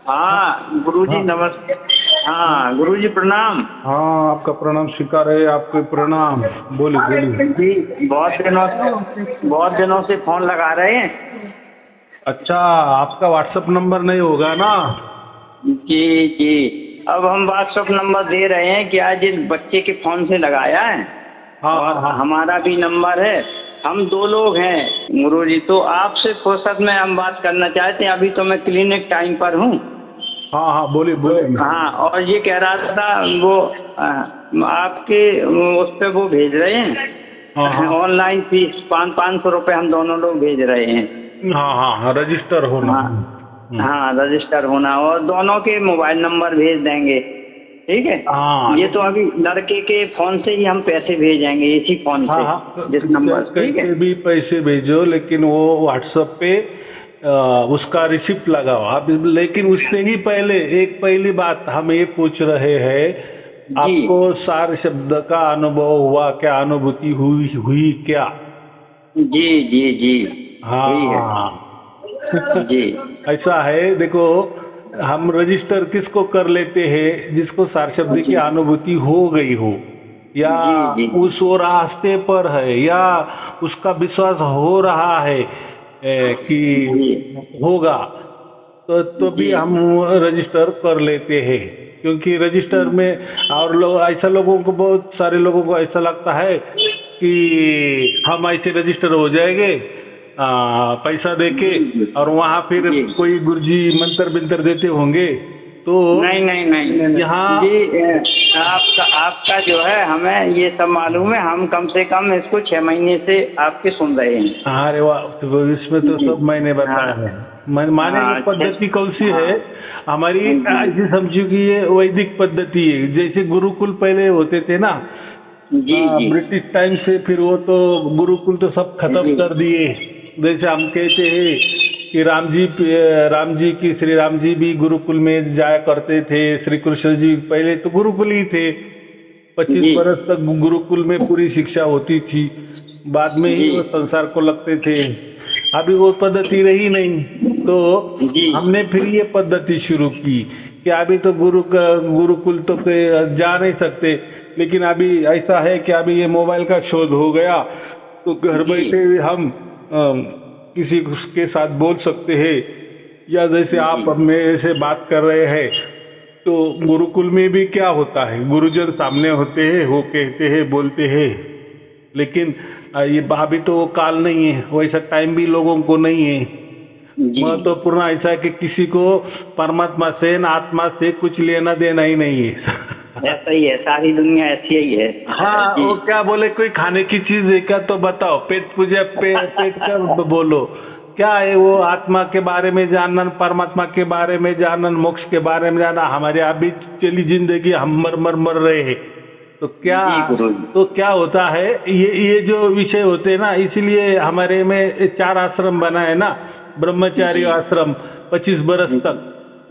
हाँ गुरुजी हाँ नमस्ते। हाँ गुरुजी प्रणाम। हाँ, आपका प्रणाम स्वीकार है, आपके प्रणाम। बोलिए बोलिए। जी बहुत दिनों से फोन लगा रहे हैं। अच्छा, आपका व्हाट्सएप नंबर नहीं होगा ना? जी जी, अब हम व्हाट्सएप नंबर दे रहे हैं कि आज इस बच्चे के फोन से लगाया है हाँ और हाँ हाँ हमारा भी नंबर है। हम दो लोग हैं गुरुजी, तो आपसे फुर्सत में हम बात करना चाहते हैं। अभी तो मैं क्लिनिक टाइम पर हूँ। हाँ हाँ, बोलिए तो बोलिए। हाँ, और ये कह रहा था वो आपके उस पे वो भेज रहे हाँ हैं हाँ ऑनलाइन फीस 500 रुपये हम दोनों लोग भेज रहे हैं। हाँ हाँ हाँ, रजिस्टर होना। हाँ हाँ, रजिस्टर होना और दोनों के मोबाइल नंबर भेज देंगे। ठीक है। हाँ ये तो अभी लड़के के फोन से ही हम पैसे भेजेंगे, इसी फोन हाँ से, हाँ, जिस नंबर से। ठीक है। कैसे भी पैसे भेजो, लेकिन वो व्हाट्सएप पे उसका रिसिप्ट लगाओ आप। लेकिन उससे ही पहले एक पहली बात हम ये पूछ रहे हैं, जी आपको सार शब्द का अनुभव हुआ क्या? अनुभूति हुई हुई क्या? जी जी जी, वही है। हाँ जी ऐसा है, देखो, हम रजिस्टर किसको कर लेते हैं? जिसको सार शब्द की जी अनुभूति हो गई हो, या जी जी उस वो रास्ते पर है, या उसका विश्वास हो रहा है कि होगा, तो भी जी हम रजिस्टर कर लेते हैं। क्योंकि रजिस्टर में और लोग ऐसा, लोगों को, बहुत सारे लोगों को ऐसा लगता है कि हम ऐसे रजिस्टर हो जाएंगे पैसा देके, जी और वहाँ फिर जी। कोई गुरुजी मंत्र बिंतर देते होंगे तो नहीं नहीं नहीं नहीं नहीं। यहाँ। जी आपका आपका जो है, हमें ये सब मालूम है। हम कम से कम इसको 6 महीने से आपके सुन रहे हैं। अरे वाह, तो इसमें तो जी सब मैंने बताया हाँ है। माने ये हाँ पद्धति कौन सी हाँ है हमारी? जी ऐसी समझो कि ये वैदिक पद्धति है। जैसे गुरुकुल पहले होते थे ना, जी जी ब्रिटिश टाइम से, फिर वो तो गुरुकुल तो सब खत्म जी कर दिए। जैसे हम कहते हैं कि राम जी की, श्री राम जी भी गुरुकुल में जाया करते थे। श्री कृष्ण जी पहले तो गुरुकुल ही थे। 25 जी बरस तक गुरुकुल में पूरी शिक्षा होती थी, बाद में ही जी वो संसार को लगते थे। अभी वो पद्धति रही नहीं, तो जी हमने फिर ये पद्धति शुरू की कि अभी तो गुरुकुल तो जा नहीं सकते, लेकिन अभी ऐसा है कि अभी ये मोबाइल का शोध हो गया, तो घर जी बैठे हम किसी के साथ बोल सकते हैं। या जैसे आप अब मेरे से बात कर रहे हैं, तो गुरुकुल में भी क्या होता है, गुरुजन सामने होते हैं, वो कहते हैं, बोलते हैं। लेकिन ये अभी तो वो काल नहीं है, वैसा टाइम भी लोगों को नहीं है। जी। महत्वपूर्ण ऐसा है कि किसी को परमात्मा से न आत्मा से कुछ लेना देना ही नहीं है। ऐसा ही है, सारी दुनिया ऐसी ही है। हाँ, जी वो क्या बोले, कोई खाने की चीज है क्या तो बताओ, पेट पूजा पेट का बोलो। क्या है वो? आत्मा के बारे में जानना, परमात्मा के बारे में जानना, मोक्ष के बारे में जानना। हमारे अभी चली जिंदगी, हम मर रहे हैं, तो क्या? जी गुरु जी। तो क्या होता है, ये जो विषय होते हैं ना, इसीलिए हमारे में 4 आश्रम बना है ना। ब्रह्मचारी जी आश्रम 25 बरस तक,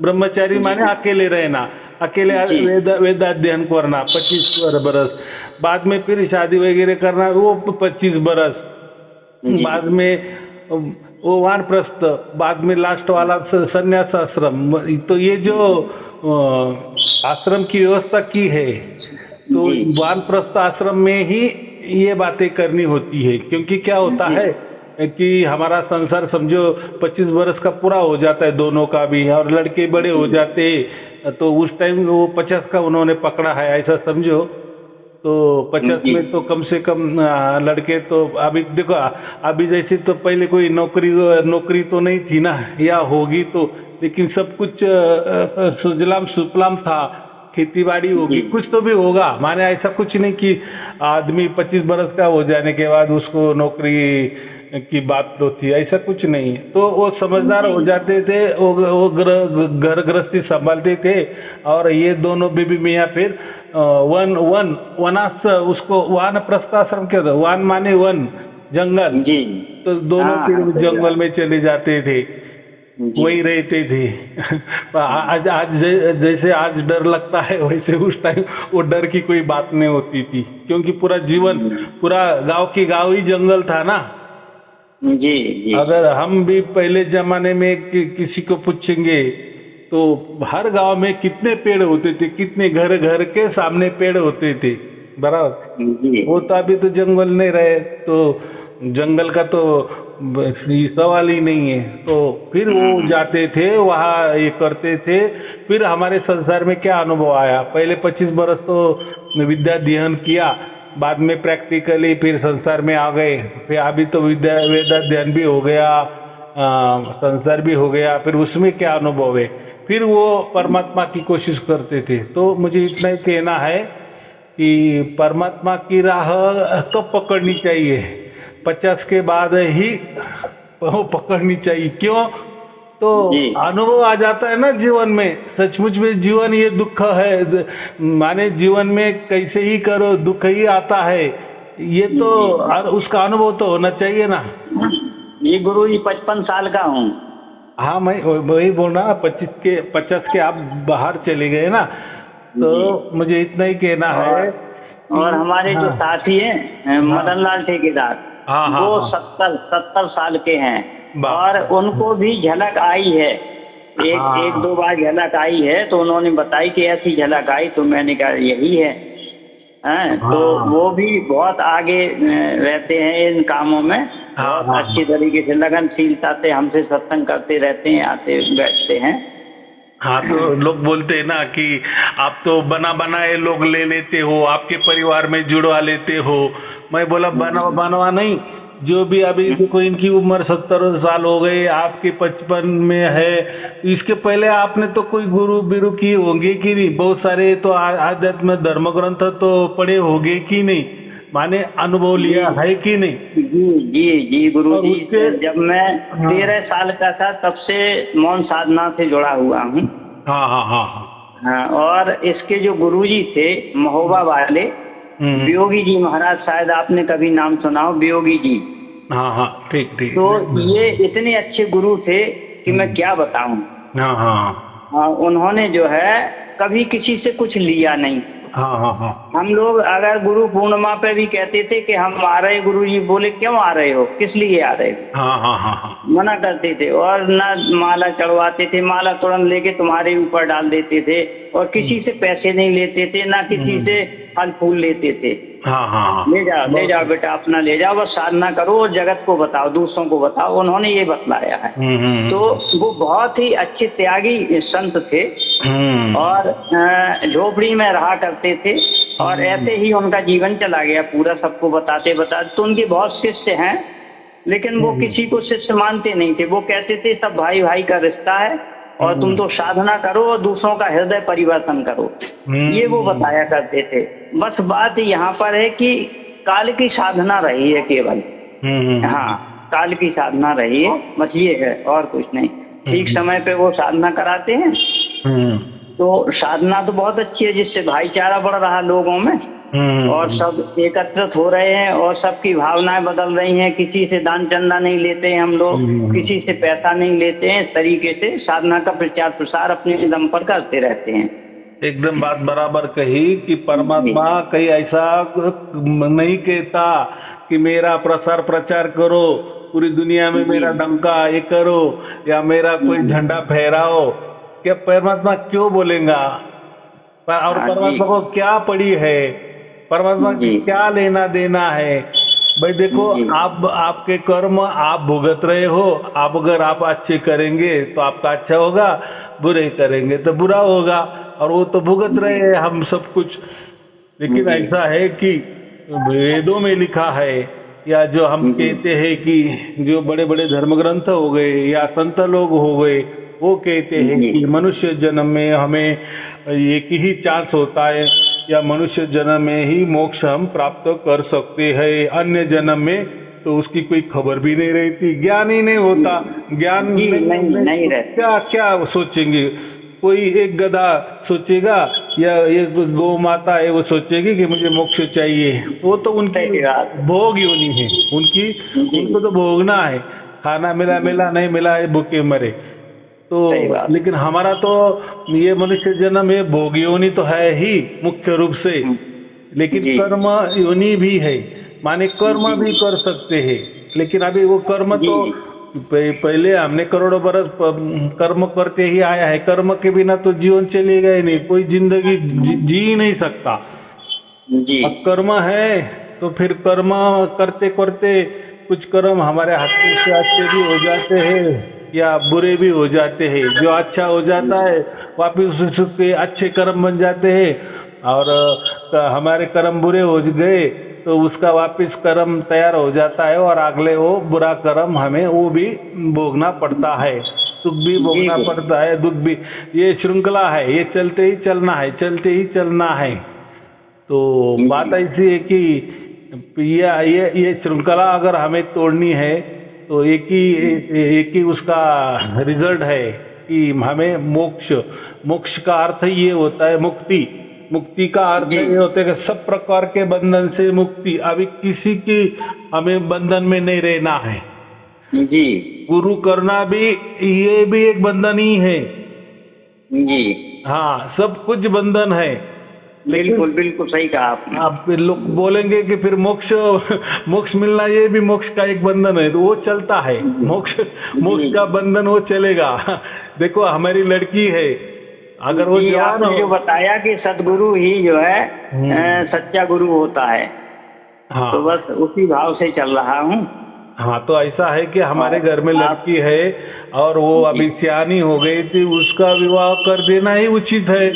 ब्रह्मचारी माने अकेले रहना, अकेले जी वेद अध्ययन करना 25 बरस। बाद में फिर शादी वगैरह करना, वो 25 बरस। जी बाद में वो वानप्रस्थ, बाद में लास्ट वाला संन्यास आश्रम। तो ये जो आश्रम की व्यवस्था की है, तो जी वानप्रस्थ आश्रम में ही ये बातें करनी होती है। क्योंकि क्या होता जी है कि हमारा संसार समझो 25 बरस का पूरा हो जाता है, दोनों का भी, और लड़के बड़े हो जाते हैं, तो उस टाइम वो 50 का उन्होंने पकड़ा है, ऐसा समझो। तो 50 जी में तो कम से कम लड़के तो, अभी देखो, अभी जैसे तो पहले कोई नौकरी तो नहीं थी ना, या होगी तो, लेकिन सब कुछ सुजलाम सुफलाम था। खेती बाड़ी होगी, जी कुछ तो भी होगा। माने ऐसा कुछ नहीं कि आदमी 25 बरस का हो जाने के बाद उसको नौकरी की बात तो थी, ऐसा कुछ नहीं। तो वो समझदार हो जाते थे, वो घर गृहस्थी संभालते थे। और ये दोनों बीबी मियाँ फिर वनास, उसको वानप्रस्थ आश्रम क्या था, वान माने वन, जंगल। जी। तो दोनों हाँ फिर हाँ, सही जंगल बात। में चले जाते थे, जी वही रहते थे। आज जैसे आज डर लगता है, वैसे उस टाइम वो डर की कोई बात नहीं होती थी। क्योंकि पूरा जीवन, पूरा गांव की गांव ही जंगल था ना। जी जी अगर हम भी पहले जमाने में किसी को पूछेंगे तो हर गांव में कितने पेड़ होते थे, कितने घर घर के सामने पेड़ होते थे, बराबर। जी वो तो अभी तो जंगल नहीं रहे, तो जंगल का तो सवाल ही नहीं है। तो फिर वो जाते थे वहाँ, ये करते थे। फिर हमारे संसार में क्या अनुभव आया, पहले 25 बरस तो विद्या अध्ययन किया, बाद में प्रैक्टिकली फिर संसार में आ गए। फिर अभी तो विद्या वेदाध्ययन भी हो गया, संसार भी हो गया, फिर उसमें क्या अनुभव है, फिर वो परमात्मा की कोशिश करते थे। तो मुझे इतना ही कहना है कि परमात्मा की राह कब पकड़नी चाहिए, 50 के बाद ही वो पकड़नी चाहिए। क्यों? तो अनुभव आ जाता है ना जीवन में, सचमुच में जीवन ये दुख है, माने जीवन में कैसे ही करो दुख ही आता है, ये तो उसका अनुभव तो होना चाहिए ना। ये गुरु जी 55 साल का हूँ। हाँ, मैं वही बोल रहा, 50 के आप बाहर चले गए ना, तो मुझे इतना ही कहना है। और हमारे जो साथी हैं मदन लाल ठेकेदार, वो 70 साल के हैं, और उनको भी झलक आई है, एक दो बार झलक आई है, तो उन्होंने बताई कि ऐसी झलक आई, तो मैंने कहा यही है। तो वो भी बहुत आगे रहते हैं इन कामों में, बहुत अच्छी तरीके से लगनशीलता से हमसे सत्संग करते रहते हैं, आते बैठते हैं। हाँ, तो लोग बोलते हैं ना कि आप तो बना बनाए लोग ले लेते हो, आपके परिवार में जुड़वा लेते हो। मैं बोला बनवा नहीं, जो भी अभी देखो इनकी उम्र 70 साल हो गए, आपके 55 में है, इसके पहले आपने तो कोई गुरु बिरु की होंगे कि नहीं, बहुत सारे तो आध्यात्म धर्म ग्रंथ तो पढ़े होंगे कि नहीं, माने अनुभव लिया है कि नहीं? जी गुरु जी, जब मैं 13 साल का था तब से मौन साधना से जुड़ा हुआ हूँ। हाँ, और इसके जो गुरु जी थे महोबा वाले, वियोगी जी महाराज, शायद आपने कभी नाम सुना हो, वियोगी जी। हाँ, ठीक। तो ये इतने अच्छे गुरु थे कि मैं क्या बताऊं। हाँ, उन्होंने जो है कभी किसी से कुछ लिया नहीं। हम लोग अगर गुरु पूर्णिमा पे भी कहते थे कि हम आ रहे, गुरु जी बोले क्यों आ रहे हो, किस लिए आ रहे हो, मना करते थे, और ना माला चढ़वाते थे, माला तुरंत लेके तुम्हारे ऊपर डाल देते थे, और किसी से पैसे नहीं लेते थे, ना किसी से फल फूल लेते थे। ले जाओ बेटा, अपना ले जाओ, बस साधना करो और जगत को बताओ, दूसरों को बताओ, उन्होंने ये बतलाया है। तो वो बहुत ही अच्छे त्यागी संत थे, और झोपड़ी में रहा करते थे, और ऐसे ही उनका जीवन चला गया पूरा, सबको बताते। तो उनके बहुत शिष्य हैं, लेकिन वो किसी को शिष्य मानते नहीं थे। वो कहते थे सब भाई भाई का रिश्ता है, और तुम तो साधना करो और दूसरों का हृदय परिवर्तन करो, ये वो बताया करते थे। बस बात यहाँ पर है कि काल की साधना रही है केवल। हाँ, काल की साधना रही है, बस ये है, और कुछ नहीं। ठीक समय पे वो साधना कराते हैं, तो साधना तो बहुत अच्छी है, जिससे भाईचारा बढ़ रहा लोगों में, और सब एकत्रित हो रहे हैं, और सबकी भावनाएं बदल रही हैं। किसी से दान चंदा नहीं लेते हैं हम लोग, किसी से पैसा नहीं लेते हैं, इस तरीके से साधना का प्रचार प्रसार अपने दम पर करते रहते हैं। एकदम बात बराबर कही कि परमात्मा कहीं ऐसा नहीं कहता कि मेरा प्रसार प्रचार करो, पूरी दुनिया में मेरा डंका ये करो, या मेरा कोई झंडा फहराओ। क्या परमात्मा क्यों बोलेगा? और परमात्मा को क्या पड़ी है, परमात्मा की क्या लेना देना है? भाई देखो, आप आपके कर्म आप भुगत रहे हो। आप अगर आप अच्छे करेंगे तो आपका अच्छा होगा, बुरे करेंगे तो बुरा होगा, और वो तो भुगत रहे हैं हम सब कुछ। लेकिन ऐसा है कि वेदों में लिखा है, या जो हम कहते हैं कि जो बड़े बड़े धर्म ग्रंथ हो गए या संत लोग हो गए, वो कहते हैं कि मनुष्य जन्म में हमें एक ही चांस होता है, या मनुष्य जन्म में ही मोक्ष हम प्राप्त कर सकते हैं, अन्य जन्म में तो उसकी कोई खबर भी नहीं रहती, ज्ञान ही नहीं होता। ज्ञान नहीं रहता, क्या सोचेंगे? कोई एक गधा सोचेगा, या एक गौ माता है वो सोचेगी कि मुझे मोक्ष चाहिए, वो तो उनकी भोग योनि है, उनको तो भोगना है, खाना मिला नहीं मिला है, भूखे मरे। तो लेकिन हमारा तो ये मनुष्य जन्म में भोग योनि तो है ही मुख्य रूप से, लेकिन कर्म योनि भी है, माने कर्म भी कर सकते हैं। लेकिन अभी वो कर्म तो पहले हमने करोड़ों बरस कर्म करते ही आया है, कर्म के बिना तो जीवन चलेगा ही नहीं, कोई जिंदगी जी ही नहीं सकता जी। अब कर्म है तो फिर कर्म करते करते कुछ कर्म हमारे हाथ से अच्छे भी हो जाते हैं या बुरे भी हो जाते हैं। जो अच्छा हो जाता है वापिस उसके अच्छे कर्म बन जाते हैं, और हमारे कर्म बुरे हो गए तो उसका वापिस कर्म तैयार हो जाता है और अगले वो बुरा कर्म हमें वो भी भोगना पड़ता है, सुख भी भोगना पड़ता है, दुख भी। ये श्रृंखला है, ये चलते ही चलना है, चलते ही चलना है। तो बात ऐसी है कि ये श्रृंखला अगर हमें तोड़नी है तो एक ही उसका रिजल्ट है कि हमें मोक्ष का अर्थ ये होता है मुक्ति का अर्थ ये होता है कि सब प्रकार के बंधन से मुक्ति। अभी किसी की हमें बंधन में नहीं रहना है जी। गुरु करना भी ये भी एक बंधन ही है जी। हाँ, सब कुछ बंधन है। बिल्कुल बिल्कुल सही कहा आपने। आप फिर लोग बोलेंगे कि फिर मोक्ष मिलना ये भी मोक्ष का एक बंधन है, तो वो चलता है, मोक्ष का बंधन वो चलेगा। देखो हमारी लड़की है, अगर वो जवान हो, जो बताया कि सदगुरु ही जो है सच्चा गुरु होता है। हाँ, तो बस उसी भाव से चल रहा हूँ। हाँ, तो ऐसा है कि हमारे घर में लड़की है और वो अभी सियानी हो गई थी, उसका विवाह कर देना ही उचित है।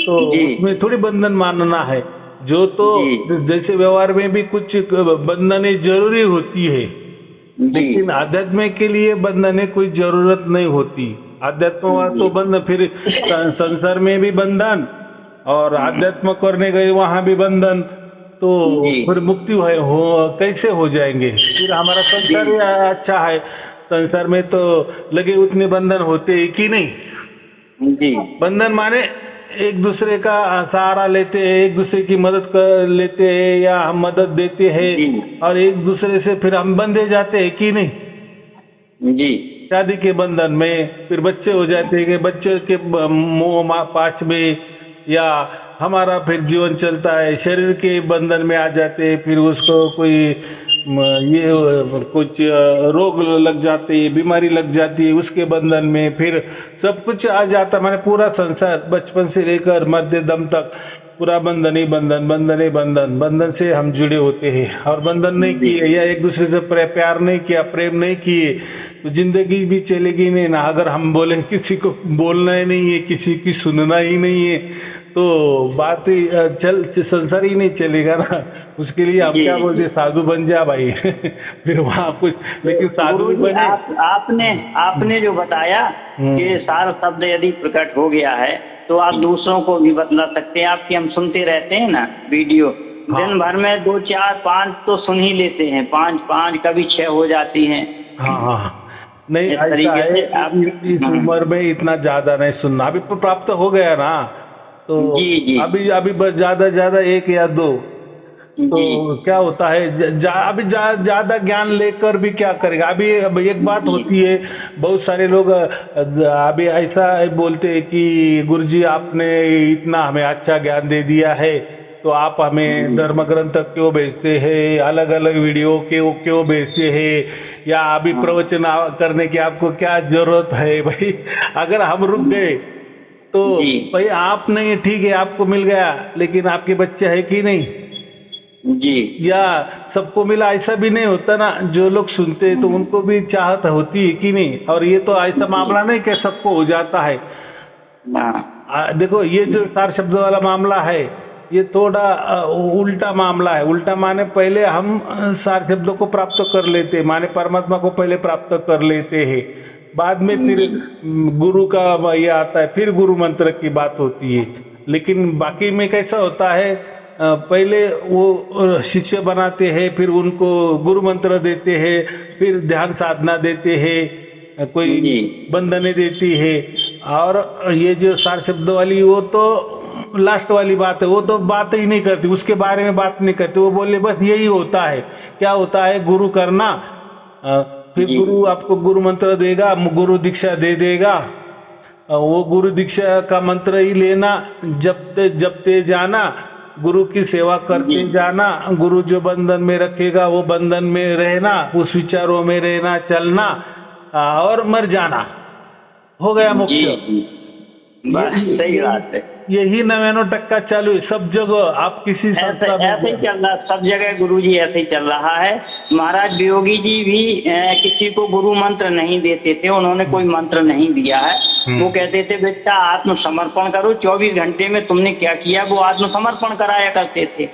तो उसमें थोड़ी बंधन मानना है, जो तो जैसे व्यवहार में भी कुछ बंधने जरूरी होती है, लेकिन आध्यात्म के लिए बंधने कोई जरूरत नहीं होती। आध्यात्म तो बंधन, फिर संसार में भी बंधन और आध्यात्म करने गए वहाँ भी बंधन, तो फिर मुक्ति कैसे हो जाएंगे? फिर हमारा संसार ही अच्छा है, संसार में तो लगे उतने बंधन होते कि नहीं जी। बंधन माने एक दूसरे का सहारा लेते हैं, एक दूसरे की मदद कर लेते हैं या हम मदद देते हैं और एक दूसरे से फिर हम बंधे जाते हैं कि नहीं जी। शादी के बंधन में फिर बच्चे हो जाते हैं कि बच्चे के मोह पाछ में, या हमारा फिर जीवन चलता है शरीर के बंधन में आ जाते हैं, फिर उसको कोई कुछ रोग लग जाते हैं, बीमारी लग जाती है, उसके बंधन में फिर सब कुछ आ जाता। मैंने पूरा संसार बचपन से लेकर मध्य दम तक पूरा बंधन ही बंधन, बंधन ही बंधन, बंधन से हम जुड़े होते हैं। और बंधन नहीं किए या एक दूसरे से प्यार नहीं किया, प्रेम नहीं किए, तो जिंदगी भी चलेगी नहीं ना। अगर हम बोले किसी को बोलना ही नहीं है, किसी की सुनना ही नहीं है, तो बात ही संसार ही नहीं चलेगा ना। उसके लिए हम क्या बोलते, साधु बन जा भाई। फिर वहाँ कुछ, लेकिन साधु बने। आपने जो बताया कि सार शब्द यदि प्रकट हो गया है तो आप दूसरों को भी बतला सकते हैं। आपकी हम सुनते रहते हैं ना वीडियो, दिन भर में 2 4 5 तो सुन ही लेते हैं, 5 कभी 6 हो जाती हैं। हाँ, नहीं ऐसा है, आप इस उम्र में इतना ज्यादा नहीं सुनना, अभी प्राप्त हो गया ना, तो जी। अभी बस ज्यादा 1 या 2, तो क्या होता है अभी ज्यादा ज्ञान लेकर भी क्या करेगा। अभी एक बात होती है, बहुत सारे लोग अभी ऐसा बोलते हैं कि गुरुजी आपने इतना हमें अच्छा ज्ञान दे दिया है, तो आप हमें धर्म ग्रंथ क्यों भेजते हैं, अलग अलग वीडियो क्यों भेजते हैं, या अभी प्रवचन करने की आपको क्या जरूरत है। भाई अगर हम रुक गए तो भाई आप नहीं, ठीक है आपको मिल गया, लेकिन आपके बच्चे है कि नहीं जी, या सबको मिला, ऐसा भी नहीं होता ना। जो लोग सुनते हैं तो उनको भी चाहत होती है कि नहीं। और ये तो ऐसा मामला नहीं कि सबको हो जाता है। देखो ये जो सार शब्द वाला मामला है, ये थोड़ा उल्टा मामला है। उल्टा माने पहले हम सार शब्दों को प्राप्त कर लेते हैं, माने परमात्मा को पहले प्राप्त कर लेते हैं, बाद में फिर गुरु का ये आता है, फिर गुरु मंत्र की बात होती है। लेकिन बाकी में कैसा होता है, पहले वो शिष्य बनाते हैं, फिर उनको गुरु मंत्र देते हैं, फिर ध्यान साधना देते हैं, कोई बंधने देती है। और ये जो सार शब्द वाली, वो तो लास्ट वाली बात है, वो तो बात ही नहीं करती, उसके बारे में बात नहीं करती। वो बोले बस यही होता है, क्या होता है, गुरु करना, फिर गुरु आपको गुरु मंत्र देगा, गुरु दीक्षा दे देगा, वो गुरु दीक्षा का मंत्र ही लेना, जपते जाना, गुरु की सेवा करते जाना, गुरु जो बंधन में रखेगा वो बंधन में रहना, उस विचारों में रहना, चलना, और मर जाना, हो गया मोक्ष। बस सही बात है। यही 99% चालू है सब जगह। आप किसी संस्था में ऐसे ही चल रहा सब जगह गुरुजी, ऐसे ही चल रहा है। महाराज वियोगी जी भी किसी को गुरु मंत्र नहीं देते थे, उन्होंने कोई मंत्र नहीं दिया है। वो कहते थे बेटा आत्मसमर्पण करो, 24 घंटे में तुमने क्या किया वो आत्मसमर्पण कराया करते थे।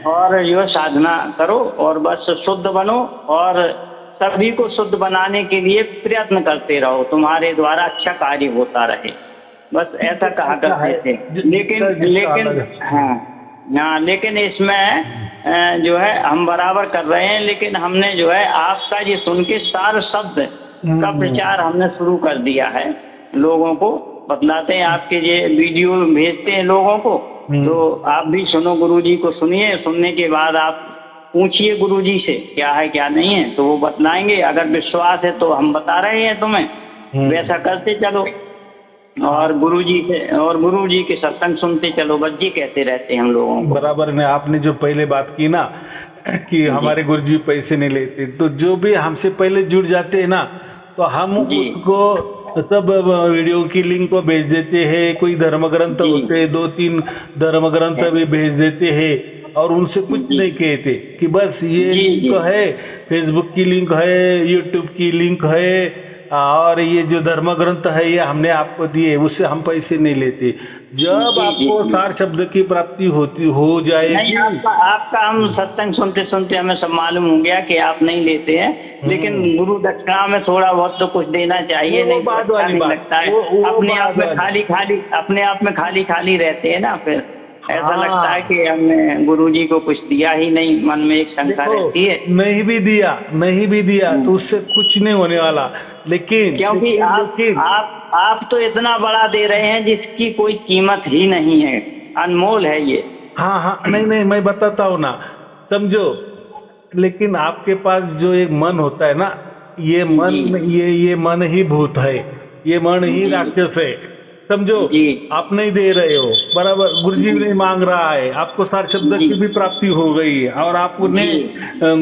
और जो साधना करो और बस शुद्ध बनो और सभी को शुद्ध बनाने के लिए प्रयत्न करते रहो, तुम्हारे द्वारा अच्छा कार्य होता रहे, बस ऐसा कहा करते थे। लेकिन इसमें जो है हम बराबर कर रहे हैं, लेकिन हमने जो है आपका ये सुन के सार शब्द का प्रचार हमने शुरू कर दिया है। लोगों को बतलाते हैं, आपके ये वीडियो भेजते हैं लोगों को, तो आप भी सुनो, गुरुजी को सुनिए, सुनने के बाद आप पूछिए गुरुजी से क्या है क्या नहीं है, तो वो बतलाएंगे। अगर विश्वास है तो हम बता रहे हैं तुम्हें, वैसा करते चलो और गुरुजी के सत्संग सुनते चलो, बस ये कहते रहते हैं हम लोगों को। बराबर ने आपने जो पहले बात की ना कि हमारे गुरुजी पैसे नहीं लेते, तो जो भी हमसे पहले जुड़ जाते हैं ना, तो हम उसको सब वीडियो की लिंक को भेज देते हैं। कोई धर्म ग्रंथ होते हैं, 2-3 धर्म ग्रंथ भी भेज देते हैं और उनसे कुछ नहीं कहते कि बस ये लिंक है, फेसबुक की लिंक है, यूट्यूब की लिंक है और ये जो धर्म ग्रंथ है ये हमने आपको दिए, उससे हम पैसे नहीं लेते। जब आपको सार शब्द की प्राप्ति हो जाएगी। आपका हम सत्संग सुनते सुनते हमें सब मालूम हो गया कि आप नहीं लेते हैं, लेकिन गुरु दक्षिणा में थोड़ा बहुत तो कुछ देना चाहिए। नहीं बात वाली बात लगता है अपने आप में खाली खाली रहते हैं ना, फिर ऐसा लगता है कि हमने गुरुजी को कुछ दिया ही नहीं, मन में एक शंका रहती है। नहीं भी दिया तो उससे कुछ नहीं होने वाला, लेकिन क्योंकि आप तो इतना बड़ा दे रहे हैं जिसकी कोई कीमत ही नहीं है, अनमोल है ये। हाँ नहीं मैं बताता हूँ ना, समझो। लेकिन आपके पास जो एक मन होता है ना, ये मन ही भूत है, ये मन ही राक्षस है, समझो। आप नहीं दे रहे हो बराबर, गुरुजी नहीं मांग रहा है, आपको सार शब्द की भी प्राप्ति हो गई है और आपने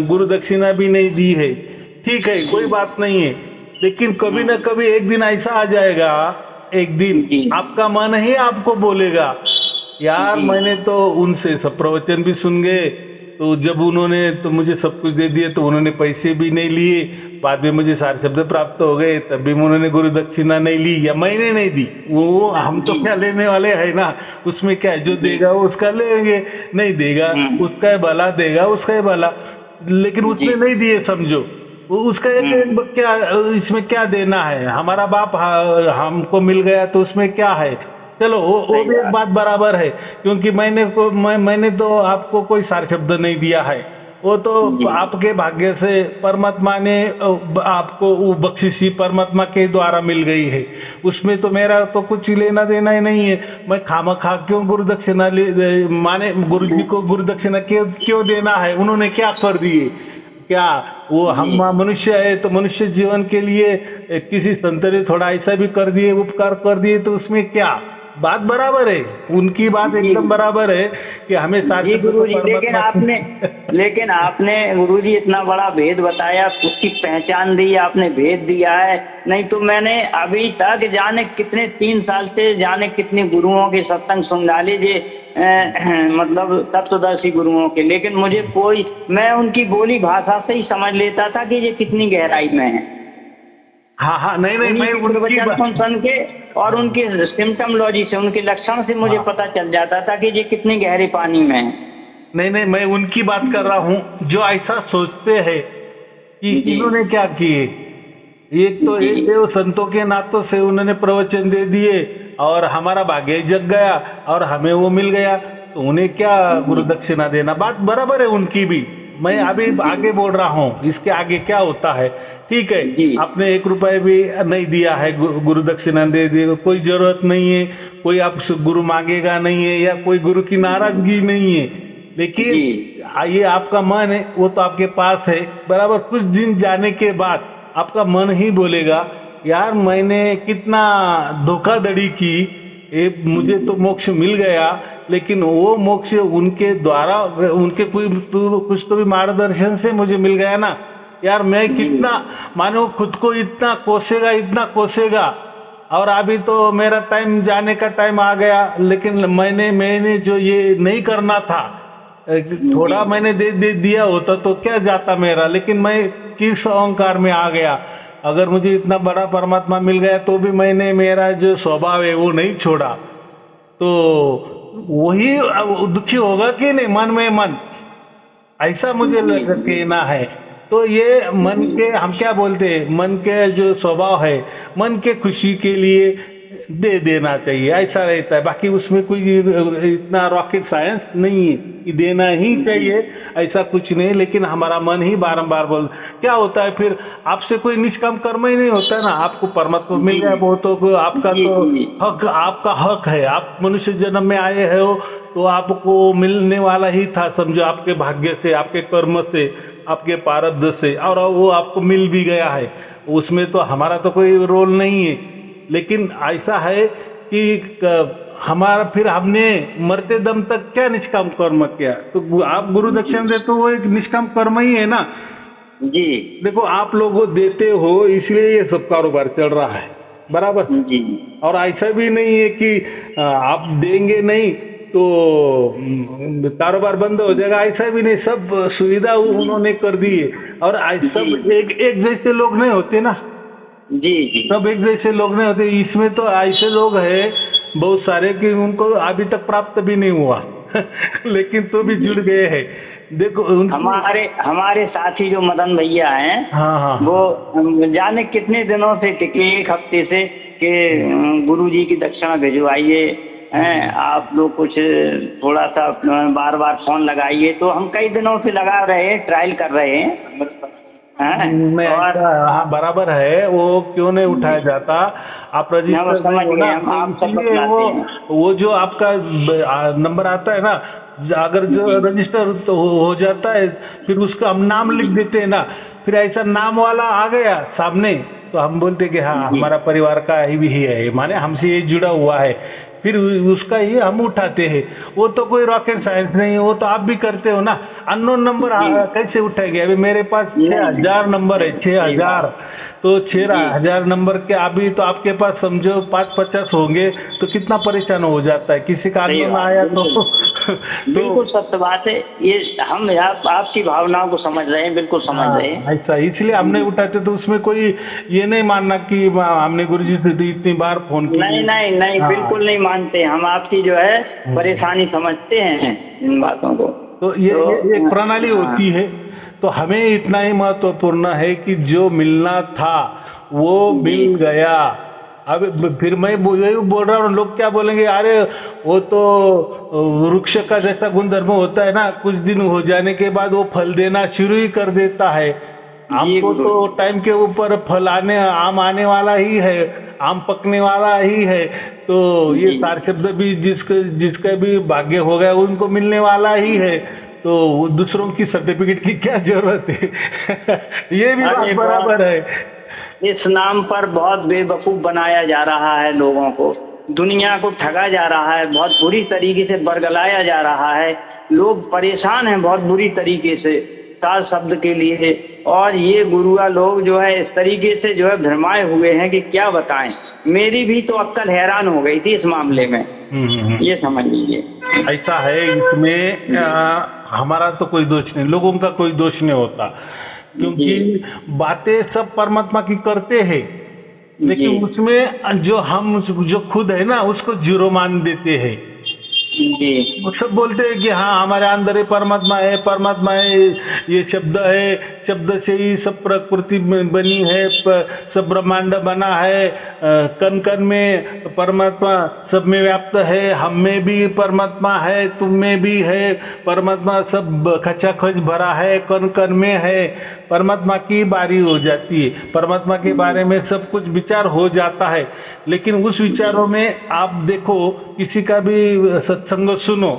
गुरु दक्षिणा भी नहीं दी है, ठीक है, कोई बात नहीं है। लेकिन कभी न कभी एक दिन ऐसा आ जाएगा, एक दिन आपका मन ही आपको बोलेगा यार मैंने तो उनसे सब प्रवचन भी सुन गए, तो जब उन्होंने तो मुझे सब कुछ दे दिया, तो उन्होंने पैसे भी नहीं लिए, बाद में मुझे सारे शब्द प्राप्त हो गए, तब भी उन्होंने गुरु दक्षिणा नहीं ली या मैंने नहीं दी। वो हम तो क्या लेने वाले है ना, उसमें क्या है, जो देगा वो उसका लेंगे, नहीं देगा उसका भला, देगा उसका भला, लेकिन उसने नहीं दिए, समझो उसका एक क्या इसमें क्या देना है, हमारा बाप हमको मिल गया तो उसमें क्या है। चलो वो भी एक बात बराबर है, क्योंकि मैंने तो आपको कोई सार शब्द नहीं दिया है, वो तो आपके भाग्य से परमात्मा ने आपको वो बख्शिशी परमात्मा के द्वारा मिल गई है, उसमें तो मेरा तो कुछ लेना देना ही नहीं है। मैं खामखा क्यों गुरु दक्षिणा माने गुरुजी को गुरु दक्षिणा क्यों देना है, उन्होंने क्या कर दिए, क्या वो हम मनुष्य है तो मनुष्य जीवन के लिए किसी संत ने थोड़ा ऐसा भी कर दिए, उपकार कर दिए, तो उसमें क्या बात बराबर है, उनकी बात एकदम बराबर है कि हमें सारी गुरुजी। लेकिन आपने गुरुजी इतना बड़ा भेद बताया, उसकी पहचान दी, आपने भेद दिया है, नहीं तो मैंने अभी तक जाने कितने 3 साल से जाने कितने गुरुओं के सत्संग सुन डाले जे मतलब तत्वदर्शी गुरुओं के, लेकिन मैं उनकी बोली भाषा से ही समझ लेता था कि ये कितनी गहराई में है। हाँ नहीं मैं उनकी सुन के और उनकी सिम्टमोलॉजी से, उनके लक्षण से मुझे पता चल जाता था कि ये कितनी गहरे पानी में है। नहीं मैं उनकी बात कर रहा हूँ जो ऐसा सोचते हैं कि इन्होंने क्या किए। एक तो एक देव संतों के नातों से उन्होंने प्रवचन दे दिए और हमारा भाग्य जग गया और हमें वो मिल गया, तो उन्हें क्या गुरु दक्षिणा देना, बात बराबर है उनकी भी। मैं अभी आगे बोल रहा हूँ, इसके आगे क्या होता है, ठीक है। आपने 1 रुपए भी नहीं दिया है, गुरु दक्षिणा दे दिए, कोई जरूरत नहीं है, कोई आप गुरु मांगेगा नहीं है या कोई गुरु की नाराजगी नहीं है, लेकिन ये आपका मन है वो तो आपके पास है बराबर। कुछ दिन जाने के बाद आपका मन ही बोलेगा यार मैंने कितना धोखाधड़ी की, मुझे तो मोक्ष मिल गया, लेकिन वो मोक्ष उनके द्वारा, उनके कुछ तो भी मार्गदर्शन से मुझे मिल गया ना, यार मैं कितना मानो खुद को इतना कोसेगा और अभी तो मेरा टाइम जाने का टाइम आ गया, लेकिन मैंने जो ये नहीं करना था, थोड़ा मैंने दे दिया होता तो क्या जाता मेरा, लेकिन मैं किस अहंकार में आ गया। अगर मुझे इतना बड़ा परमात्मा मिल गया तो भी मैंने मेरा जो स्वभाव है वो नहीं छोड़ा, तो वही दुखी होगा कि नहीं, मन में मन, ऐसा मुझे कहना है। तो ये मन के, हम क्या बोलते हैं, मन के जो स्वभाव है, मन के खुशी के लिए दे देना चाहिए, ऐसा रहता है। बाकी उसमें कोई इतना रॉकेट साइंस नहीं है कि देना ही चाहिए, ऐसा कुछ नहीं। लेकिन हमारा मन ही बारंबार बोल, क्या होता है फिर आपसे कोई निष्काम कर्म ही नहीं होता ना, आपको परमात्मा मिल गया वो तो आपका तो हक, आपका हक है। आप मनुष्य जन्म में आए हो तो आपको मिलने वाला ही था, समझो, आपके भाग्य से, आपके कर्म से, आपके प्रारब्ध से, और वो आपको मिल भी गया है। उसमें तो हमारा तो कोई रोल नहीं है। लेकिन ऐसा है कि हमारा फिर हमने मरते दम तक क्या निष्काम कर्म किया, तो आप गुरु दक्षिणा देते हो, वो एक निष्काम कर्म ही है ना जी। देखो आप लोगों को देते हो इसलिए ये सब कारोबार चल रहा है, बराबर जी। और ऐसा भी नहीं है कि आप देंगे नहीं तो कारोबार बंद हो जाएगा, ऐसा भी नहीं। सब सुविधा उन्होंने कर दी है, और सब एक जैसे लोग नहीं होते ना जी जी, सब एक जैसे लोग नहीं होते। इसमें तो ऐसे लोग हैं बहुत सारे कि उनको अभी तक प्राप्त भी नहीं हुआ लेकिन तो भी जुड़ गए हैं। देखो हमारे साथी जो मदन भैया हैं, हाँ, वो जाने कितने दिनों से टिके, एक हफ्ते से, कि गुरुजी की दक्षिणा भिजवाइए, आप लोग कुछ थोड़ा सा बार बार फोन लगाइए। तो हम कई दिनों से लगा रहे हैं, ट्रायल कर रहे हैं। और हाँ बराबर है, वो क्यों नहीं उठाया जाता। आप रजिस्टर वो जो आपका नंबर आता है ना, अगर जो रजिस्टर तो हो जाता है, फिर उसका हम नाम लिख देते हैं ना, फिर ऐसा नाम वाला आ गया सामने तो हम बोलते कि हाँ हमारा परिवार का ही भी है, माने हमसे ये जुड़ा हुआ है, फिर उसका ही हम उठाते हैं। वो तो कोई रॉकेट साइंस नहीं है, वो तो आप भी करते हो ना। अननोन नंबर कैसे उठाएंगे? अभी मेरे पास 6000 नंबर है, 6000, तो 6000 नंबर के अभी तो आपके पास समझो 550 होंगे, तो कितना परेशान हो जाता है किसी का अननोन आया तो बिल्कुल सत्य बात है। ये हम आपकी भावनाओं को समझ रहे हैं, बिल्कुल समझ रहे हैं। ऐसा इसलिए हमने उठाते, तो उसमें कोई ये नहीं मानना कि हमने गुरुजी से इतनी बार फोन किया। नहीं, बिल्कुल नहीं मानते। हम आपकी जो है परेशानी समझते हैं इन बातों को। तो ये एक प्रणाली होती है। तो हमें इतना ही महत्वपूर्ण है कि जो मिलना था वो मिल गया। अब फिर मैं यही बोल रहा हूँ, लोग क्या बोलेंगे, अरे वो तो वृक्ष का जैसा गुणधर्म होता है ना, कुछ दिन हो जाने के बाद वो फल देना शुरू ही कर देता है। हमको तो टाइम के ऊपर फल आम आने वाला ही है, आम पकने वाला ही है। तो ये सार शब्द भी जिसका भी भाग्य हो गया उनको मिलने वाला ही है। तो दूसरों की सर्टिफिकेट की क्या जरूरत है ये भी बात बराबर है। इस नाम पर बहुत बेवकूफ बनाया जा रहा है लोगों को, दुनिया को ठगा जा रहा है, बहुत बुरी तरीके से बरगलाया जा रहा है। लोग परेशान हैं बहुत बुरी तरीके से सार शब्द के लिए। और ये गुरुआ लोग जो है इस तरीके से जो है भ्रमाए हुए हैं कि क्या बताएं। मेरी भी तो अक्ल हैरान हो गई थी इस मामले में, ये समझ लीजिए। ऐसा है, इसमें हमारा तो कोई दोष नहीं, लोगों का कोई दोष नहीं होता, क्योंकि बातें सब परमात्मा की करते हैं, लेकिन उसमें जो खुद है ना उसको जीरो मान देते हैं। वो सब बोलते हैं कि हाँ हमारे अंदर ही परमात्मा है, ये शब्द है, शब्द से ही सब प्रकृति बनी है, सब ब्रह्मांड बना है, कण कण में परमात्मा सब में व्याप्त है, हम में भी परमात्मा है, तुम में भी है परमात्मा, सब खचाखच भरा है, कण कण में है। परमात्मा की बारी हो जाती है, परमात्मा के बारे में सब कुछ विचार हो जाता है। लेकिन उस विचारों में आप देखो, किसी का भी सत्संग सुनो,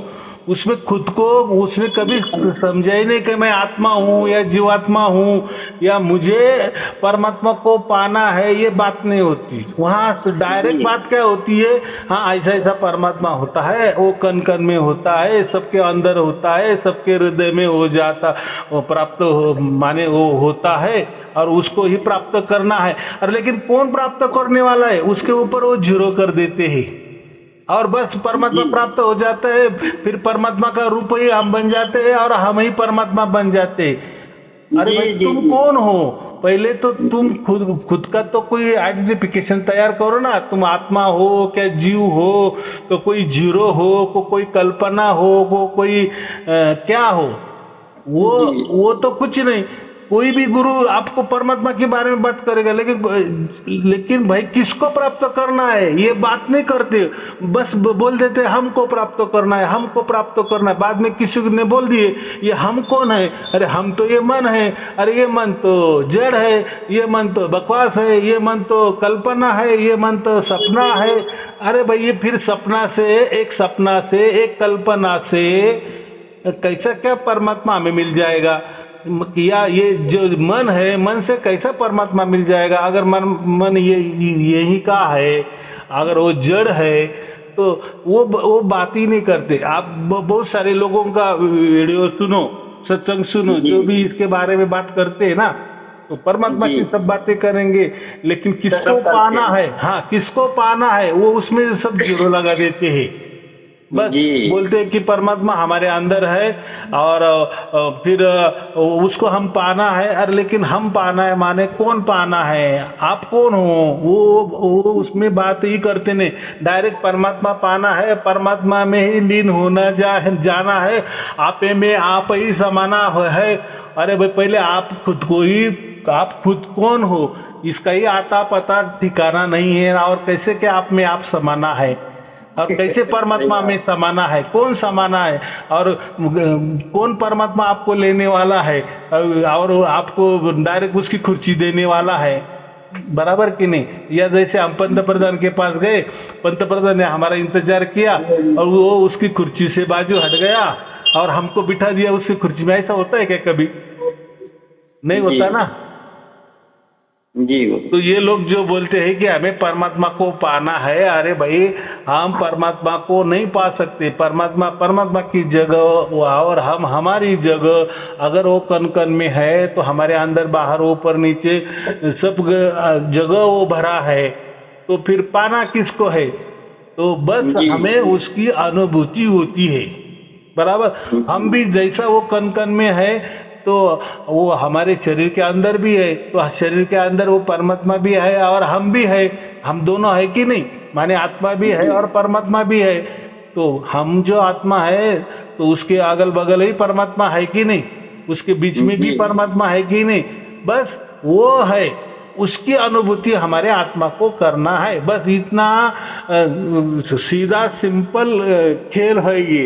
उसमें खुद को उसने कभी समझा ही नहीं कि मैं आत्मा हूँ या जीवात्मा हूँ या मुझे परमात्मा को पाना है, ये बात नहीं होती। वहाँ डायरेक्ट बात क्या होती है, हाँ ऐसा ऐसा परमात्मा होता है, वो कण कण में होता है, सबके अंदर होता है, सबके हृदय में हो जाता, वो प्राप्त हो, माने वो होता है और उसको ही प्राप्त करना है। और लेकिन कौन प्राप्त करने वाला है, उसके ऊपर वो जीरो कर देते हैं और बस परमात्मा प्राप्त हो जाता है। फिर परमात्मा का रूप ही हम बन जाते हैं और हम ही परमात्मा बन जाते हैं। अरे भाई तुम कौन हो, पहले तो तुम खुद का तो कोई आइडेंटिफिकेशन तैयार करो ना। तुम आत्मा हो क्या जीव हो, तो कोई जीरो हो, कोई कल्पना हो, कोई क्या हो, वो तो कुछ नहीं। कोई भी गुरु आपको परमात्मा के बारे में बात करेगा, लेकिन भाई किसको प्राप्त करना है ये बात नहीं करते, बस बोल देते हमको प्राप्त करना है, हमको प्राप्त करना है। बाद में किसी ने बोल दिए ये हम कौन है, अरे हम तो ये मन है, अरे ये मन तो जड़ है, ये मन तो बकवास है, ये मन तो कल्पना है, ये मन तो सपना है। अरे भाई ये फिर सपना से एक कल्पना से कैसा क्या परमात्मा हमें मिल जाएगा, या ये जो मन है, मन से कैसा परमात्मा मिल जाएगा। अगर मन यही का है, अगर वो जड़ है तो वो बात ही नहीं करते। आप बहुत सारे लोगों का वीडियो सुनो, सत्संग सुनो, जो भी इसके बारे में बात करते हैं ना, तो परमात्मा की सब बातें करेंगे, लेकिन किसको पाना है, हाँ किसको पाना है, वो उसमें सब जीरो लगा देते हैं। बस बोलते हैं कि परमात्मा हमारे अंदर है और फिर उसको हम पाना है। अरे लेकिन हम पाना है माने कौन पाना है, आप कौन हो, वो उसमें बात ही करते नहीं। डायरेक्ट परमात्मा पाना है, परमात्मा में ही लीन होना जाना है, आपे में आप ही समाना है। अरे भाई पहले आप खुद कौन हो, इसका ही आता पता ठिकाना नहीं है, और कैसे क्या आप में आप समाना है, और कैसे परमात्मा में समाना है, कौन समाना है, और कौन परमात्मा आपको लेने वाला है और आपको डायरेक्ट उसकी कुर्सी देने वाला है, बराबर कि नहीं। या जैसे हम पंतप्रधान के पास गए, पंतप्रधान ने हमारा इंतजार किया और वो उसकी कुर्सी से बाजू हट गया और हमको बिठा दिया उसकी कुर्सी में। ऐसा होता है क्या कभी? नहीं होता ना जी। तो ये लोग जो बोलते हैं कि हमें परमात्मा को पाना है, अरे भाई हम परमात्मा को नहीं पा सकते। परमात्मा की जगह और हम हमारी जगह, अगर वो कण कण में है तो हमारे अंदर बाहर ऊपर नीचे सब जगह वो भरा है, तो फिर पाना किसको है? तो बस हमें उसकी अनुभूति होती है, बराबर। हम भी जैसा वो कण कण में है तो वो हमारे शरीर के अंदर भी है, तो शरीर के अंदर वो परमात्मा भी है और हम भी है, हम दोनों है कि नहीं, माने आत्मा भी है और परमात्मा भी है। तो हम जो आत्मा है तो उसके अगल बगल ही परमात्मा है कि नहीं, उसके बीच में भी परमात्मा है कि नहीं, बस वो है, उसकी अनुभूति हमारे आत्मा को करना है। बस इतना सीधा सिंपल खेल है ये,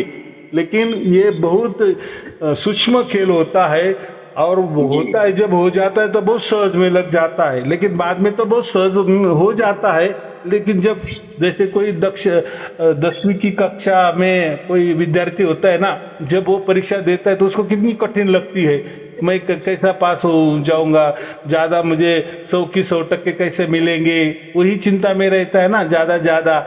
लेकिन ये बहुत सूक्ष्म खेल होता है। और होता है, जब हो जाता है तो बहुत सहज में लग जाता है, लेकिन बाद में तो बहुत सहज हो जाता है। लेकिन जब जैसे कोई 10वीं की कक्षा में कोई विद्यार्थी होता है ना, जब वो परीक्षा देता है तो उसको कितनी कठिन लगती है, मैं कैसा पास हो जाऊंगा, ज़्यादा मुझे 100 की 100% कैसे मिलेंगे, वही चिंता में रहता है ना ज़्यादा।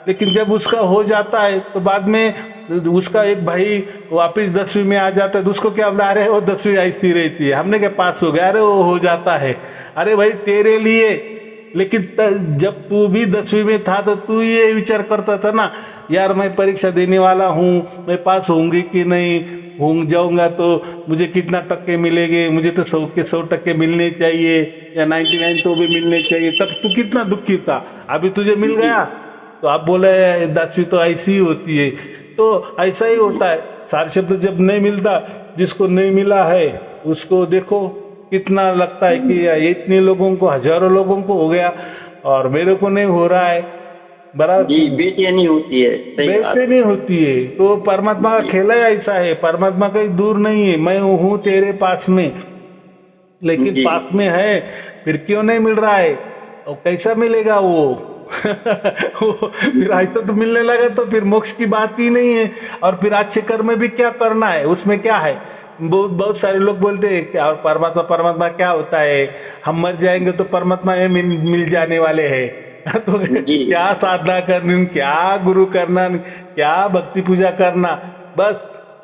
लेकिन जब उसका हो जाता है तो बाद में उसका एक भाई वापस 10वीं में आ जाता है, तो उसको क्या बता रहे, वो 10वीं ऐसी रहती है, हमने क्या पास हो गया, अरे वो हो जाता है। अरे भाई तेरे लिए, लेकिन जब तू भी 10वीं में था तो तू ये विचार करता था ना, यार मैं परीक्षा देने वाला हूँ, मैं पास होंगी कि नहीं, हो जाऊंगा तो मुझे कितना टक्के मिलेंगे, मुझे तो 100 के 100% मिलने चाहिए या 99 तो भी मिलने चाहिए। तब तू कितना दुखी था, अभी तुझे मिल गया तो आप बोले 10वीं तो ऐसी ही होती है। तो ऐसा ही होता है, सार शब्द जब नहीं मिलता, जिसको नहीं मिला है उसको देखो कितना लगता है कि इतने लोगों को, हजारों लोगों को हो गया और मेरे को नहीं हो रहा है, बराबर जी। बेचैनी होती है, बेचैनी होती है। तो परमात्मा का खेला ऐसा है, परमात्मा कहीं दूर नहीं है, मैं हूँ तेरे पास में, लेकिन पास में है, फिर क्यों नहीं मिल रहा है और कैसा मिलेगा वो? फिर ऐसा तो मिलने लगा तो फिर मोक्ष की बात ही नहीं है। और फिर अच्छे कर्म में भी क्या करना है, उसमें क्या है? बहुत बहुत सारे लोग बोलते हैं क्या परमात्मा परमात्मा क्या होता है, हम मर जाएंगे तो परमात्मा में मिल जाने वाले हैं। तो क्या साधना करनी, क्या गुरु करना, क्या भक्ति पूजा करना, बस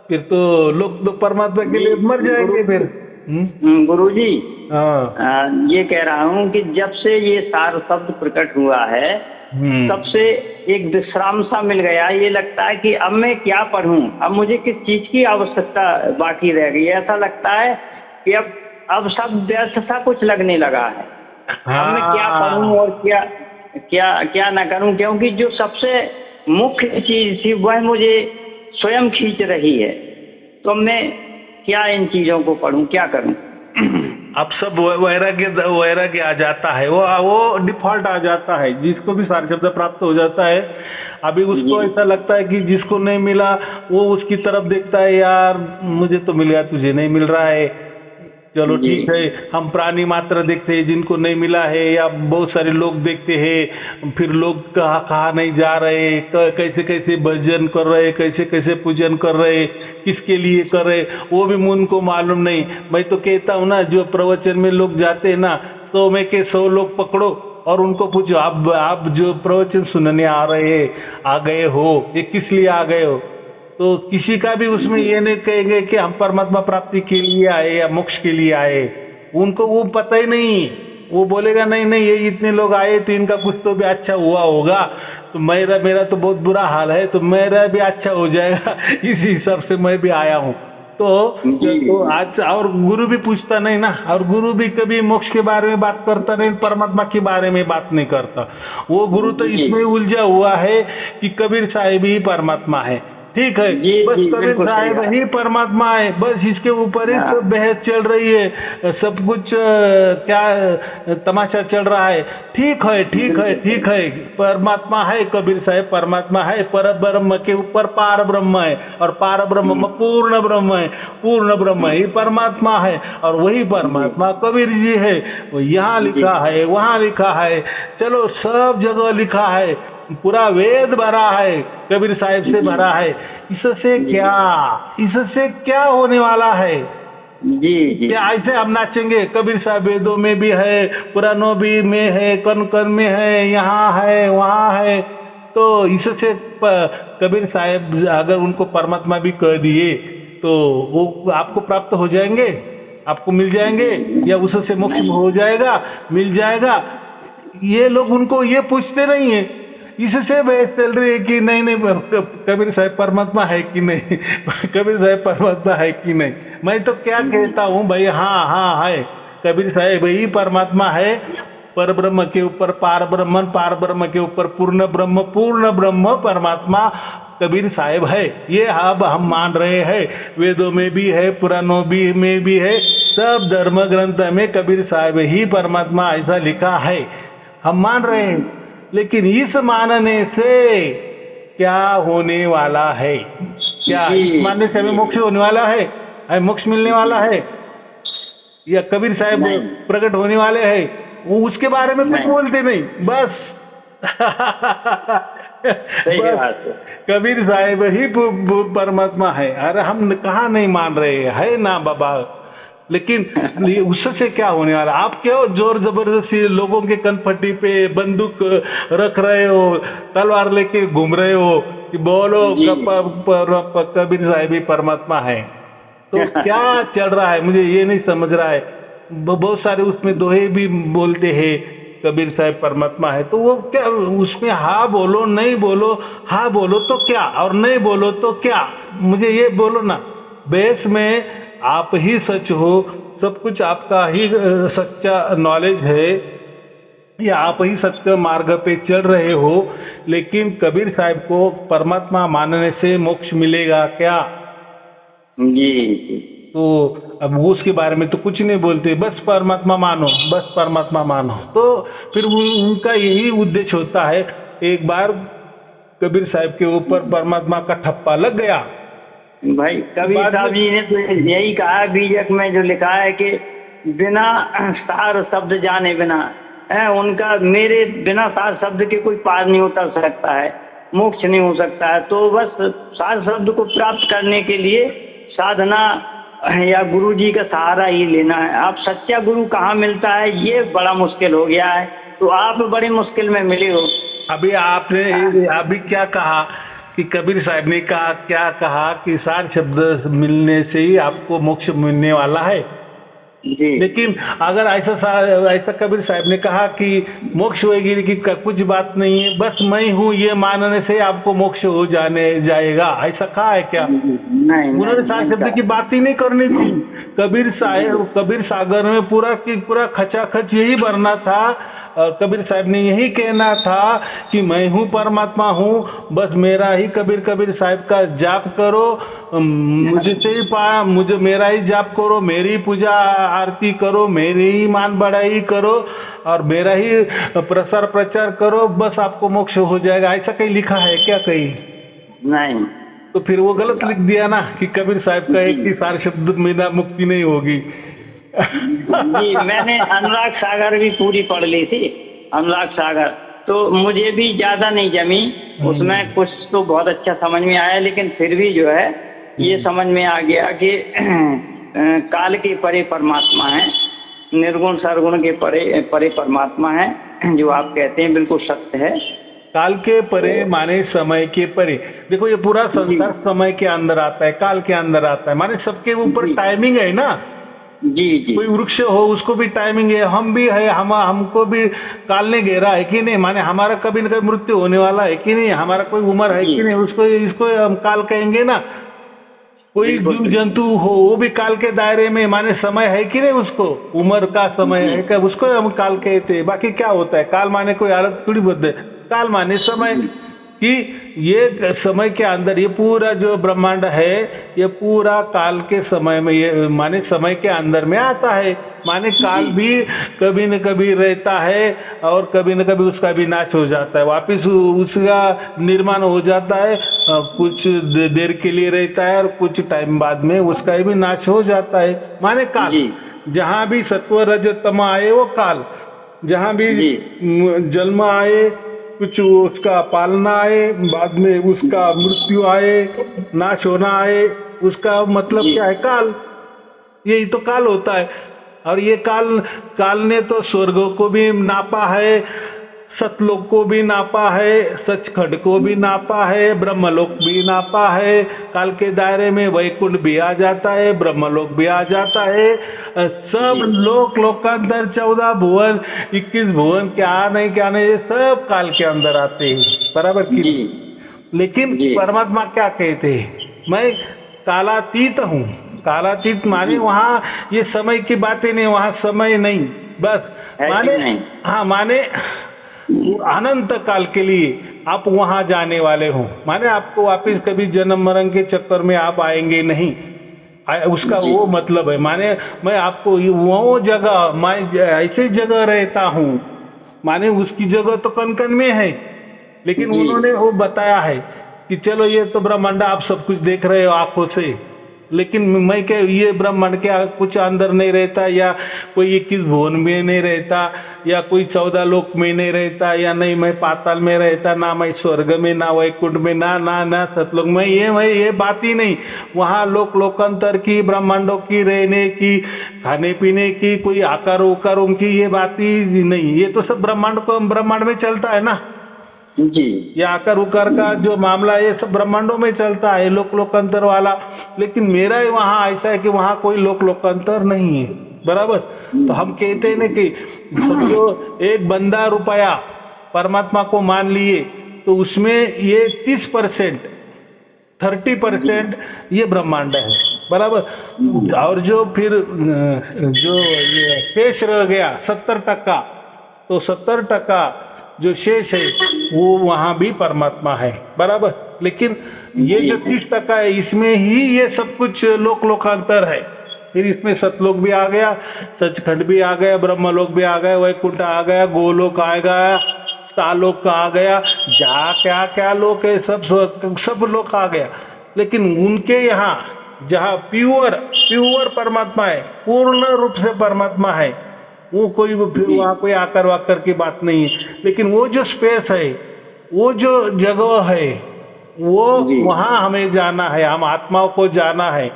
फिर तो लोग तो परमात्मा के लिए मर जाएंगे फिर। गुरुजी, ये कह रहा हूँ कि जब से ये सार शब्द प्रकट हुआ है तब से एक विश्राम सा मिल गया। ये लगता है कि अब मैं क्या पढ़ूं, अब मुझे किस चीज की आवश्यकता बाकी रह गई। ऐसा लगता है कि अब सब व्यर्थ सा कुछ लगने लगा है। अब मैं क्या पढ़ूं और क्या ना करूं, क्योंकि जो सबसे मुख्य चीज थी वह मुझे स्वयं खींच रही है। तो मैं क्या इन चीजों को पढ़ूं, क्या करूं? अब सब वैराग्य आ जाता है, वो डिफॉल्ट आ जाता है। जिसको भी सार शब्द प्राप्त हो जाता है, अभी उसको ऐसा लगता है कि जिसको नहीं मिला वो उसकी तरफ देखता है, यार मुझे तो मिल गया, तुझे नहीं मिल रहा है, चलो ठीक है। हम प्राणी मात्र देखते हैं जिनको नहीं मिला है, या बहुत सारे लोग देखते हैं, फिर लोग कहाँ नहीं जा रहे, कैसे कैसे भजन कर रहे, कैसे कैसे पूजन कर रहे, किसके लिए कर रहे, वो भी उनको मालूम नहीं। मैं तो कहता हूँ ना, जो प्रवचन में लोग जाते हैं ना, 100 में के 100 लोग पकड़ो और उनको पूछो, आप जो प्रवचन सुनने आ रहे हैं, आ गए हो, ये किस लिए आ गए हो? तो किसी का भी उसमें ये नहीं कहेंगे कि हम परमात्मा प्राप्ति के लिए आए या मोक्ष के लिए आए। उनको वो पता ही नहीं। वो बोलेगा नहीं नहीं, ये इतने लोग आए तो इनका कुछ तो भी अच्छा हुआ होगा, तो मेरा तो बहुत बुरा हाल है, तो मेरा भी अच्छा हो जाएगा, इसी हिसाब से मैं भी आया हूँ। तो आज और गुरु भी पूछता नहीं ना, और गुरु भी कभी मोक्ष के बारे में बात करता नहीं, परमात्मा के बारे में बात नहीं करता। वो गुरु तो इसमें उलझा हुआ है कि कबीर साहिब ही परमात्मा है। ठीक है, बस कबीर साहिब ही परमात्मा है, बस इसके ऊपर ही तो बहस चल रही है, सब कुछ क्या तमाशा चल रहा है। ठीक है ठीक है ठीक है, परमात्मा है, कबीर साहिब परमात्मा है, पर ब्रह्म के ऊपर पार ब्रह्म है, और पार ब्रह्म पूर्ण ब्रह्म है, पूर्ण ब्रह्म ही परमात्मा है, और वही परमात्मा कबीर जी है। यहाँ लिखा है, वहाँ लिखा है, चलो सब जगह लिखा है, पूरा वेद भरा है, कबीर साहिब से भरा है। इससे क्या होने वाला है? जी क्या ऐसे हम नाचेंगे? कबीर साहिब वेदों में भी है, पुराणों भी में है, कन कन में है, यहाँ है, वहाँ है। तो इससे कबीर साहिब अगर उनको परमात्मा भी कह दिए तो वो आपको प्राप्त हो जाएंगे, आपको मिल जाएंगे, या उससे मोक्ष हो जाएगा, मिल जाएगा? ये लोग उनको ये पूछते नहीं है। इससे बहस चल रही है कि नहीं नहीं कबीर साहिब परमात्मा है कि नहीं, कबीर साहिब परमात्मा है कि नहीं। मैं तो क्या कहता हूँ भाई, हाँ है, कबीर साहिब ही परमात्मा है, पर ब्रह्म के ऊपर पार ब्रह्म के ऊपर पूर्ण ब्रह्म परमात्मा कबीर साहिब है। ये अब हम मान रहे हैं, वेदों में भी है, पुराणों में भी है, सब धर्म ग्रंथ में कबीर साहिब ही परमात्मा ऐसा लिखा है, हम मान रहे हैं। लेकिन इस मानने से क्या होने वाला है? क्या इस मानने से हमें मोक्ष होने वाला है, हमें मोक्ष मिलने वाला है, या कबीर साहिब प्रकट होने वाले हैं? वो उसके बारे में कुछ बोलते नहीं, बस कबीर साहिब ही परमात्मा है। अरे हम कहाँ नहीं मान रहे है ना बाबा, लेकिन उससे क्या होने वाला? आप क्यों जोर जबरदस्ती लोगों के कनपट्टी पे बंदूक रख रहे हो, तलवार लेके घूम रहे हो कि बोलो कबीर साहिब ही परमात्मा है? तो क्या चल रहा है मुझे ये नहीं समझ रहा है। बहुत सारे उसमें दोहे भी बोलते हैं कबीर साहिब परमात्मा है, तो वो क्या उसमें हाँ बोलो, नहीं बोलो, हाँ बोलो तो क्या, और नहीं बोलो तो क्या? मुझे ये बोलो ना, बेस में आप ही सच हो, सब कुछ आपका ही सच्चा नॉलेज है, या आप ही सच्चे मार्ग पे चल रहे हो, लेकिन कबीर साहिब को परमात्मा मानने से मोक्ष मिलेगा क्या? जी। तो अब उसके बारे में तो कुछ नहीं बोलते, बस परमात्मा मानो, बस परमात्मा मानो। तो फिर उनका यही उद्देश्य होता है। एक बार कबीर साहिब के ऊपर परमात्मा का ठप्पा लग गया। भाई कबीर साहब जी ने तो यही कहा बीजक में, जो लिखा है कि बिना सार शब्द जाने बिना है, उनका मेरे बिना सात शब्द के कोई पार नहीं उतर सकता है, मोक्ष नहीं हो सकता है। तो बस सात शब्द को प्राप्त करने के लिए साधना या गुरु जी का सहारा ही लेना है। आप सच्चा गुरु कहाँ मिलता है ये बड़ा मुश्किल हो गया है, तो आप बड़ी मुश्किल में मिले हो। अभी आपने अभी क्या कहा कि कबीर साहब ने क्या कहा कि सात शब्द मिलने से ही आपको मोक्ष मिलने वाला है जी। लेकिन अगर ऐसा कबीर साहब ने कहा कि मोक्ष होगी कि कुछ बात नहीं है, बस मैं हूँ ये मानने से आपको मोक्ष हो जाएगा, ऐसा कहा है क्या? नहीं, उन्होंने सात शब्द की बात ही नहीं करनी थी। कबीर सागर में पूरा खचाखच यही भरना था। कबीर साहब ने यही कहना था कि मैं हूँ परमात्मा हूँ, बस मेरा ही कबीर साहब का जाप करो, मुझे मेरा ही जाप करो, मेरी पूजा आरती करो, मेरी ही मान बढ़ाई करो और मेरा ही प्रसार प्रचार करो, बस आपको मोक्ष हो जाएगा। ऐसा कहीं लिखा है क्या कहीं? नहीं। तो फिर वो गलत लिख दिया ना कि कबीर साहब कहे कि सारे शब्द बिना मुक्ति नहीं होगी। जी, मैंने अनुराग सागर भी पूरी पढ़ ली थी, अनुराग सागर, तो मुझे भी ज़्यादा नहीं जमी, उसमें कुछ तो बहुत अच्छा समझ में आया, लेकिन फिर भी जो है ये समझ में आ गया कि काल के परे परमात्मा है, निर्गुण सरगुण के परे परमात्मा है, जो आप कहते हैं बिल्कुल सत्य है। काल के परे माने समय के परे। देखो ये पूरा संसार समय के अंदर आता है, काल के अंदर आता है, माने सबके ऊपर टाइमिंग है ना। जी जी। कोई वृक्ष हो उसको भी टाइमिंग है, हम भी है, हमको भी काल ने घेरा है कि नहीं, माने हमारा कभी न कभी मृत्यु होने वाला है कि नहीं, हमारा कोई उम्र है कि नहीं, इसको हम काल कहेंगे ना। कोई जीव जंतु हो वो भी काल के दायरे में, माने समय है कि नहीं, उसको उम्र का समय है क्या, उसको हम काल कहते हैं। बाकी क्या होता है, काल माने कोई हालत थोड़ी बदले, काल माने समय कि ये समय के अंदर ये पूरा जो ब्रह्मांड है ये पूरा काल के समय में, ये माने समय के अंदर में आता है। माने काल भी कभी न कभी रहता है और कभी न कभी उसका भी नाश हो जाता है, वापिस उसका निर्माण हो जाता है, कुछ देर के लिए रहता है और कुछ टाइम बाद में उसका भी नाश हो जाता है। माने काल, जहाँ भी सत्व रज तम आए वो काल, जहाँ भी जन्म आए, कुछ उसका पालना आए, बाद में उसका मृत्यु आए, नाश होना आए, उसका मतलब क्या है, काल। यही तो काल होता है। और ये काल ने तो स्वर्ग को भी नापा है, सतलोक को भी नापा है, सचखंड को भी नापा है, ब्रह्मलोक भी नापा है। काल के दायरे में वैकुंठ भी आ जाता है, ब्रह्मलोक भी आ जाता है, सब लोकांतर 14 भुवन 21 भुवन क्या नहीं ये सब काल के अंदर आते हैं, बराबर की। लेकिन परमात्मा क्या कहते हैं, मैं कालातीत हूँ। कालातीत माने वहाँ ये समय की बातें नहीं, वहाँ समय नहीं, बस माने हाँ, माने अनंत काल के लिए आप वहां जाने वाले हो, माने आपको वापिस कभी जन्म मरण के चक्कर में आप आएंगे नहीं, उसका वो मतलब है। माने मैं आपको वो जगह, मैं ऐसी जगह रहता हूँ, माने उसकी जगह तो कन कन में है, लेकिन उन्होंने वो बताया है कि चलो ये तो ब्रह्मांड आप सब कुछ देख रहे हो आंखों से, लेकिन मैं क्या ये ब्रह्मांड क्या कुछ अंदर नहीं रहता, या कोई 21 भुवन में नहीं रहता, या कोई 14 लोक में नहीं रहता, या नहीं मैं पाताल में रहता, ना मैं स्वर्ग में, ना वैकुंठ में, ना सतलोक में, ये बात ही नहीं। वहाँ लोकांतर की, ब्रह्मांडों की, रहने की, खाने पीने की, कोई आकार उकारों की ये बात ही नहीं। ये तो सब ब्रह्मांड में चलता है ना जी। ये आकार उकार का जो मामला है ये सब ब्रह्मांडों में चलता है, लोकांतर वाला। लेकिन मेरा ही वहाँ ऐसा है कि वहाँ कोई लोकांतर नहीं है, बराबर। तो हम कहते हैं ना कि जो एक बंदा रुपया परमात्मा को मान लिए तो उसमें ये 30%, 30% ये ब्रह्मांड है, बराबर। और जो फिर जो ये शेष रह गया 70%, तो 70% जो शेष है वो वहाँ भी परमात्मा है, बराबर। लेकिन ये जो 30% है इसमें ही ये सब कुछ लोकांतर है। फिर इसमें सतलोक भी आ गया, सचखंड भी आ गया, ब्रह्मलोक भी आ गया, वैकुंठ आ गया, गोलोक आ गया, तालोक आ गया, जहाँ क्या क्या लोक है सब लोक आ गया। लेकिन उनके यहाँ जहाँ प्योर परमात्मा है, पूर्ण रूप से परमात्मा है, वो कोई फिर वहाँ कोई आकर वाकर की बात नहीं है। लेकिन वो जो स्पेस है, वो जो जगह है, वो वहाँ हमें जाना है, हम आत्माओं को जाना है,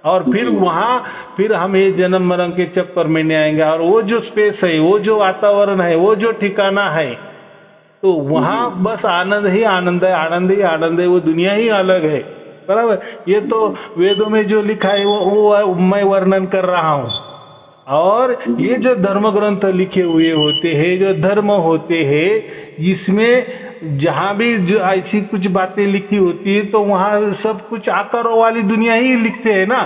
और फिर वहाँ फिर हम ये जन्म मरण के चक्कर में नहीं आएंगे। और वो जो स्पेस है, वो जो वातावरण है, वो जो ठिकाना है, तो वहाँ बस आनंद ही आनंद है, आनंद ही आनंद है, वो दुनिया ही अलग है। बराबर। ये तो वेदों में जो लिखा है वो मैं वर्णन कर रहा हूँ। और ये जो धर्म ग्रंथ लिखे हुए होते हैं, जो धर्म होते हैं, इसमें जहाँ भी जो ऐसी कुछ बातें लिखी होती है, तो वहाँ सब कुछ आकारों वाली दुनिया ही लिखते हैं ना,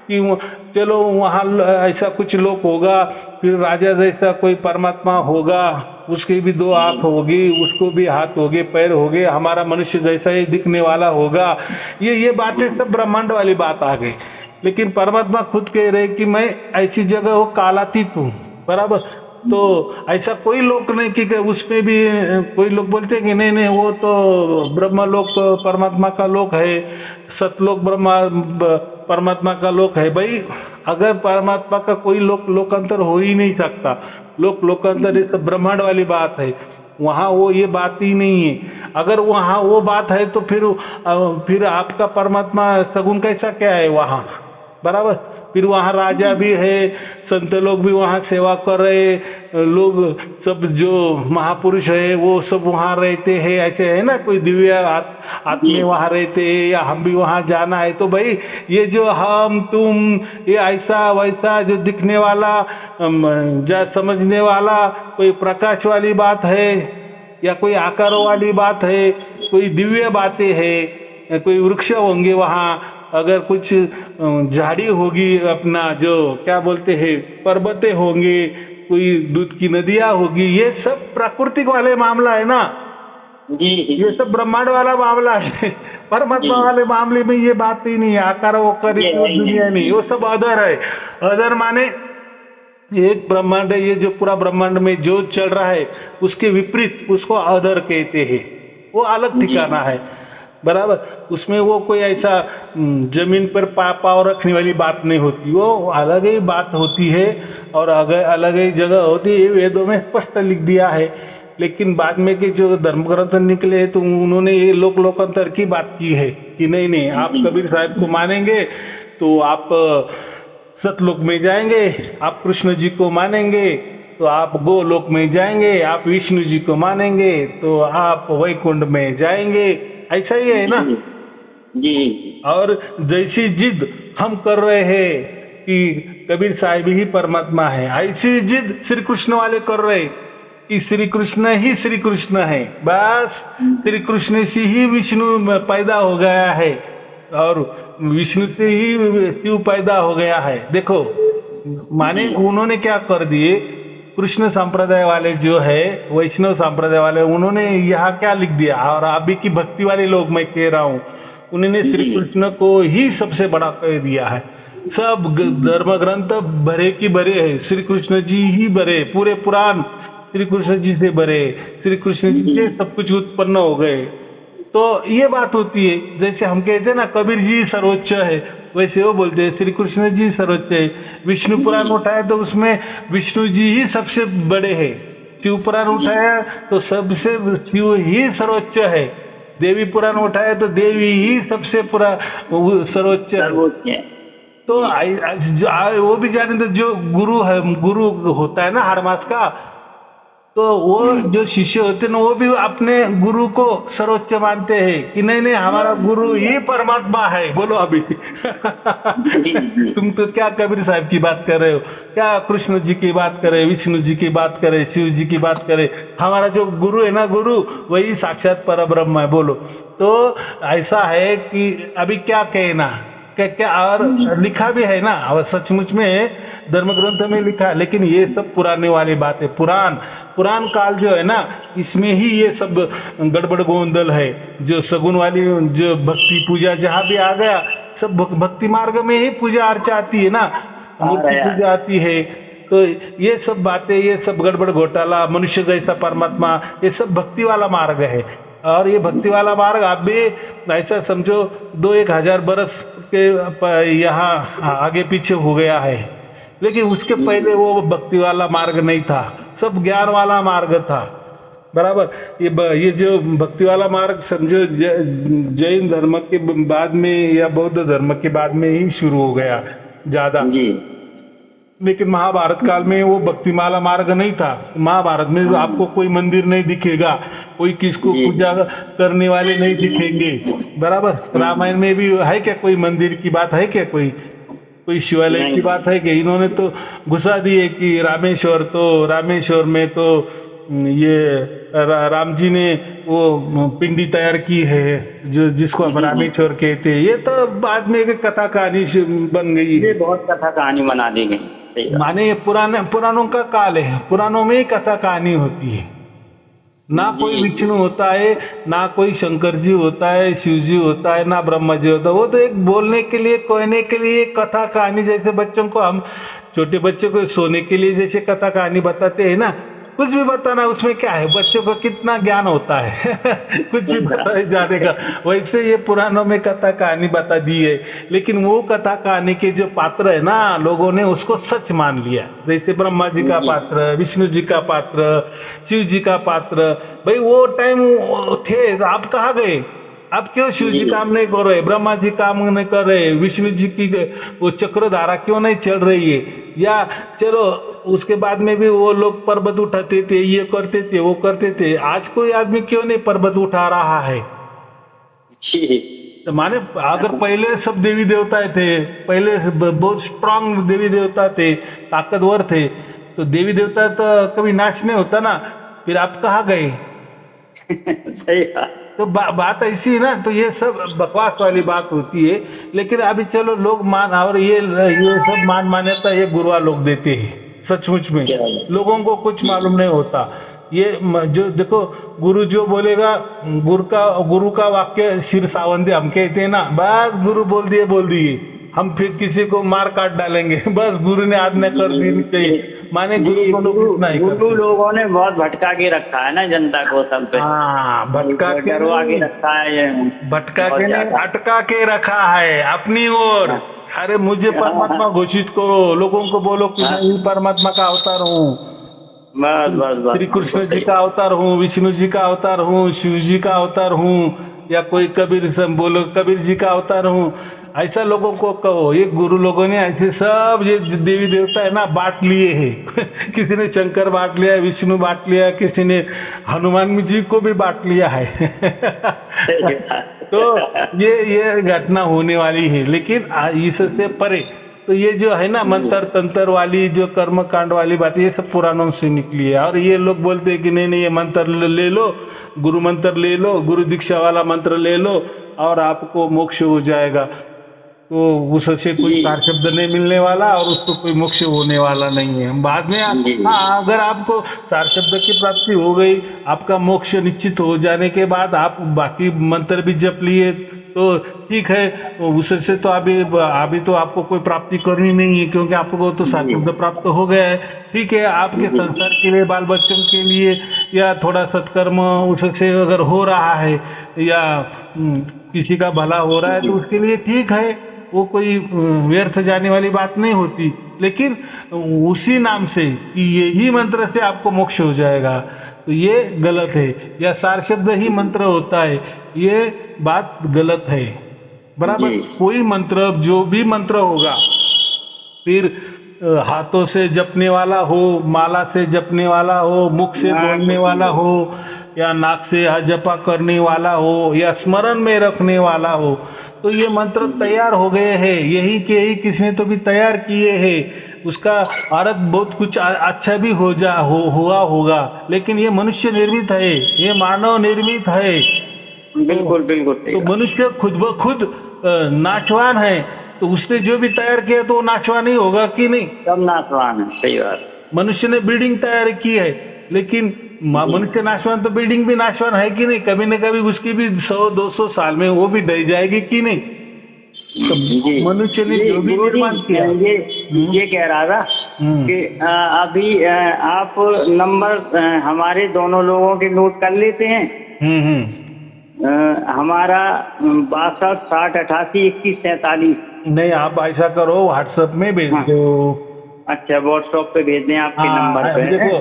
कि चलो वहाँ ऐसा कुछ लोक होगा, फिर राजा जैसा कोई परमात्मा होगा, उसकी भी 2 आँख होगी, उसको भी हाथ होगे, पैर होगे, हमारा मनुष्य जैसा ही दिखने वाला होगा। ये बातें सब ब्रह्मांड वाली बात आ गई। लेकिन परमात्मा खुद कह रहे कि मैं ऐसी जगह हो कालातीत हूँ। बराबर। तो ऐसा कोई लोक नहीं कि उसमें भी कोई लोग बोलते हैं कि नहीं नहीं वो तो ब्रह्मलोक परमात्मा का लोक है, सतलोक परमात्मा का लोक है। भाई अगर परमात्मा का कोई लोकांतर हो ही नहीं सकता, लोकांतर ये सब ब्रह्मांड वाली बात है, वहाँ वो ये बात ही नहीं है। अगर वहाँ वो बात है तो फिर आपका परमात्मा सगुन कैसा क्या है वहाँ। बराबर। फिर वहाँ राजा भी है, संत लोग भी वहाँ सेवा कर रहे, लोग सब जो महापुरुष है वो सब वहाँ रहते हैं, ऐसे है ना, कोई दिव्य आत्मे वहाँ रहते हैं, या हम भी वहाँ जाना है। तो भाई ये जो हम तुम ये ऐसा वैसा जो दिखने वाला या समझने वाला कोई प्रकाश वाली बात है, या कोई आकारों वाली बात है, कोई दिव्य बातें है, कोई वृक्ष होंगे वहाँ, अगर कुछ झाड़ी होगी, अपना जो क्या बोलते हैं पर्वतें होंगे, कोई दूध की नदियाँ होगी, ये सब प्राकृतिक वाले मामला है ना जी। ये सब ब्रह्मांड वाला मामला है। परमात्मा वाले मामले में ये बात ही नहीं है, आकार वकार दुनिया नहीं, वो सब अदर है। अदर माने एक ब्रह्मांड है, ये जो पूरा ब्रह्मांड में जो चल रहा है उसके विपरीत उसको अदर कहते हैं, वो अलग ठिकाना है। बराबर। उसमें वो कोई ऐसा जमीन पर पाँव रखने वाली बात नहीं होती, वो अलग ही बात होती है और अलग ही जगह होती है। वेदों में स्पष्ट लिख दिया है। लेकिन बाद में के जो धर्म ग्रंथ निकले तो उन्होंने ये लोकांतर की बात की है कि नहीं नहीं, आप कबीर साहब को मानेंगे तो आप सतलोक में जाएंगे, आप कृष्ण जी को मानेंगे तो आप गोलोक में जाएंगे, आप विष्णु जी को मानेंगे तो आप वैकुंठ में जाएंगे। ऐसा ही है ना जी। और जैसी जिद हम कर रहे हैं कि कबीर साहिब ही परमात्मा है, ऐसी जिद श्री कृष्ण वाले कर रहे कि श्री कृष्ण ही श्री कृष्ण है। बस श्री कृष्ण से ही विष्णु पैदा हो गया है और विष्णु से ही शिव पैदा हो गया है। देखो माने उन्होंने क्या कर दिए, कृष्ण संप्रदाय वाले जो है, वैष्णव संप्रदाय वाले, उन्होंने यहाँ क्या लिख दिया, और अभी की भक्ति वाले लोग मैं कह रहा हूँ, उन्होंने श्री कृष्ण को ही सबसे बड़ा कह दिया है। सब धर्म ग्रंथ भरे की भरे है, श्री कृष्ण जी ही भरे, पूरे पुराण श्री कृष्ण जी से भरे, श्री कृष्ण जी से सब कुछ उत्पन्न हो गए। तो ये बात होती है, जैसे हम कहते हैं ना कबीर जी सर्वोच्च है, वैसे वो बोलते हैं श्री कृष्ण जी सर्वोच्च है। विष्णु पुराण उठाया तो उसमें विष्णु जी ही सबसे बड़े हैं। शिव पुराण उठाया तो सबसे शिव ही सर्वोच्च है। देवी पुराण उठाया तो देवी ही सबसे सर्वोच्च है। तो वो भी जाने तो जो गुरु है, गुरु होता है ना हर मास का, तो वो जो शिष्य होते हैं ना, वो भी अपने गुरु को सर्वोच्च मानते हैं कि नहीं नहीं हमारा गुरु ही परमात्मा है। बोलो अभी तुम तो क्या कबीर साहब की बात कर रहे हो, क्या कृष्ण जी की बात करे, विष्णु जी की बात करे, शिव जी की बात करे, हमारा जो गुरु है ना, गुरु वही साक्षात परब्रह्म है। बोलो। तो ऐसा है कि अभी क्या कहना, क्या और लिखा भी है ना, और सचमुच में धर्म ग्रंथ में लिखा, लेकिन ये सब पुराने वाली बात है। पुरान काल जो है ना, इसमें ही ये सब गड़बड़ गोंदल है। जो सगुन वाली जो भक्ति पूजा जहाँ भी आ गया, सब भक्ति मार्ग में ही पूजा अर्चा आती है ना, मूर्ति पूजा आती है। तो ये सब बातें, ये सब गड़बड़ घोटाला, मनुष्य जैसा परमात्मा, ये सब भक्ति वाला मार्ग है। और ये भक्ति वाला मार्ग आप भी ऐसा समझो 2-1 हजार बरस के यहाँ आगे पीछे हो गया है। लेकिन उसके पहले वो भक्ति वाला मार्ग नहीं था, सब ज्ञान वाला मार्ग था। बराबर। ये जो भक्ति वाला मार्ग समझो जैन धर्म के बाद में या बौद्ध धर्म के बाद में ही शुरू हो गया ज्यादा। लेकिन महाभारत काल में वो भक्तिमाला मार्ग नहीं था। महाभारत में आपको कोई मंदिर नहीं दिखेगा, कोई किसको पूजा करने वाले नहीं दिखेंगे। बराबर। रामायण में भी है क्या कोई मंदिर की बात है क्या, कोई शिवालय की बात है क्या? इन्होंने तो घुसा दिए कि रामेश्वर में तो ये राम जी ने वो पिंडी तैयार की है जो जिसको हम रामेश्वर कहते हैं। ये तो बाद में एक कथा कहानी बन गई है, बहुत कथा कहानी बना दी गई। माने ये पुरानों का काल है, पुरानों में ही कथा कहानी होती है। ना कोई विष्णु होता है, ना कोई शंकर जी होता है, शिव जी होता है, ना ब्रह्मा जी होता है। वो तो एक बोलने के लिए, कहने के लिए कथा कहानी, जैसे बच्चों को हम छोटे बच्चों को सोने के लिए जैसे कथा कहानी बताते हैं ना, कुछ भी बताना उसमें क्या है, बच्चों को कितना ज्ञान होता है कुछ भी बताए जाने का। वैसे ये पुराणों में कथा कहानी बता दी है, लेकिन वो कथा कहानी के जो पात्र है ना, लोगों ने उसको सच मान लिया। जैसे ब्रह्मा जी का पात्र, विष्णु जी का पात्र, शिव जी का पात्र। भाई वो टाइम थे, आप कहाँ गए? अब क्यों शिव जी काम नहीं कर रहे, ब्रह्मा जी काम नहीं कर रहे, विष्णु जी की वो चक्रधारा क्यों नहीं चल रही है? या चलो उसके बाद में भी वो लोग पर्वत उठाते थे, ये करते थे, वो करते थे। आज कोई आदमी क्यों नहीं पर्वत उठा रहा है? तो माने अगर पहले सब देवी देवता थे, पहले बहुत स्ट्रांग देवी देवता थे, ताकतवर थे, तो देवी देवता तो कभी नाश नहीं होता ना। फिर आप कहाँ गए? सही तो बात ऐसी है ना। तो ये सब बकवास वाली बात होती है। लेकिन अभी चलो लोग मान, और ये सब मान्यता ये गुरुआ लोग देते हैं। सचमुच में लोगों को कुछ मालूम नहीं होता। ये जो देखो, गुरु जो बोलेगा, गुरु का वाक्य शिर सावंती हम कहते हैं ना, बस गुरु बोल दिए, हम फिर किसी को मार काट डालेंगे, बस गुरु ने आज्ञा कर दी चाहिए। माने गुरु लोगों ने बहुत भटका के रखा है ना जनता को, सब पे। हाँ, भटका के डरवा के रखा है, भटका के नहीं, अटका के रखा है अपनी ओर। अरे मुझे परमात्मा घोषित करो, लोगों को बोलो कि मैं परमात्मा का अवतार हूँ, बस श्री कृष्ण जी का अवतार हूँ, विष्णु जी का अवतार हूँ, शिव जी का अवतार हूँ, या कोई कबीर से बोलो कबीर जी का अवतार हूँ। ऐसा लोगों को कहो। ये गुरु लोगों ने ऐसे सब ये देवी देवता है ना बांट लिए हैं किसी ने शंकर बांट लिया, विष्णु बांट लिया, किसी ने हनुमान जी को भी बांट लिया है तो ये घटना होने वाली है। लेकिन इससे परे तो ये जो है ना मंत्र तंत्र वाली, जो कर्म कांड वाली बात, ये सब पुराणों से निकली है। और ये लोग बोलते हैं कि नहीं ये मंत्र ले लो, गुरु मंत्र ले लो, गुरु दीक्षा वाला मंत्र ले लो और आपको मोक्ष हो जाएगा। तो उससे कोई सार शब्द नहीं मिलने वाला और उसको कोई मोक्ष होने वाला नहीं है। बाद में हाँ, अगर आपको सार शब्द की प्राप्ति हो गई, आपका मोक्ष निश्चित हो जाने के बाद आप बाकी मंत्र भी जप लिए तो ठीक है, उससे तो अभी तो आपको कोई प्राप्ति करनी नहीं है, क्योंकि आपको तो सार शब्द प्राप्त हो गया है। ठीक है, आपके संसार के लिए, बाल बच्चों के लिए, या थोड़ा सत्कर्म उससे अगर हो रहा है, या किसी का भला हो रहा है तो उसके लिए ठीक है, वो कोई व्यर्थ जाने वाली बात नहीं होती। लेकिन उसी नाम से कि यही मंत्र से आपको मोक्ष हो जाएगा, तो ये गलत है। या सार शब्द ही मंत्र होता है, ये बात गलत है। बराबर। कोई मंत्र, जो भी मंत्र होगा, फिर हाथों से जपने वाला हो, माला से जपने वाला हो, मुख से बोलने वाला हो, या नाक से जपा करने वाला हो, या स्मरण में रखने वाला हो, तो ये मंत्र तैयार हो गए हैं। यही के ही किसी ने तो भी तैयार किए हैं। उसका अर्थ बहुत कुछ अच्छा भी हुआ होगा, लेकिन ये मनुष्य निर्मित है, ये मानव निर्मित है। बिल्कुल बिल्कुल। तो मनुष्य खुद ब खुद नाशवान है, तो उसने जो भी तैयार किया तो वो नाशवान ही होगा कि नहीं? सब नाशवान है। सही बात। मनुष्य ने बिल्डिंग तैयार की है, लेकिन मनुष्य नाशवान तो बिल्डिंग भी नाशवान है कि नहीं? कभी न कभी उसकी भी 100-200 साल में वो भी ढह जाएगी कि नहीं? तो मनुष्य ने जो भी निर्माण किया, ये कह रहा था कि अभी आप नंबर हमारे दोनों लोगों के नोट कर लेते हैं। हमारा 62 60 88 21 47। नहीं, आप ऐसा करो, व्हाट्सएप में भेज दो। अच्छा, व्हाट्सएप पे भेज दें आपके हाँ, नंबर पे। देखो,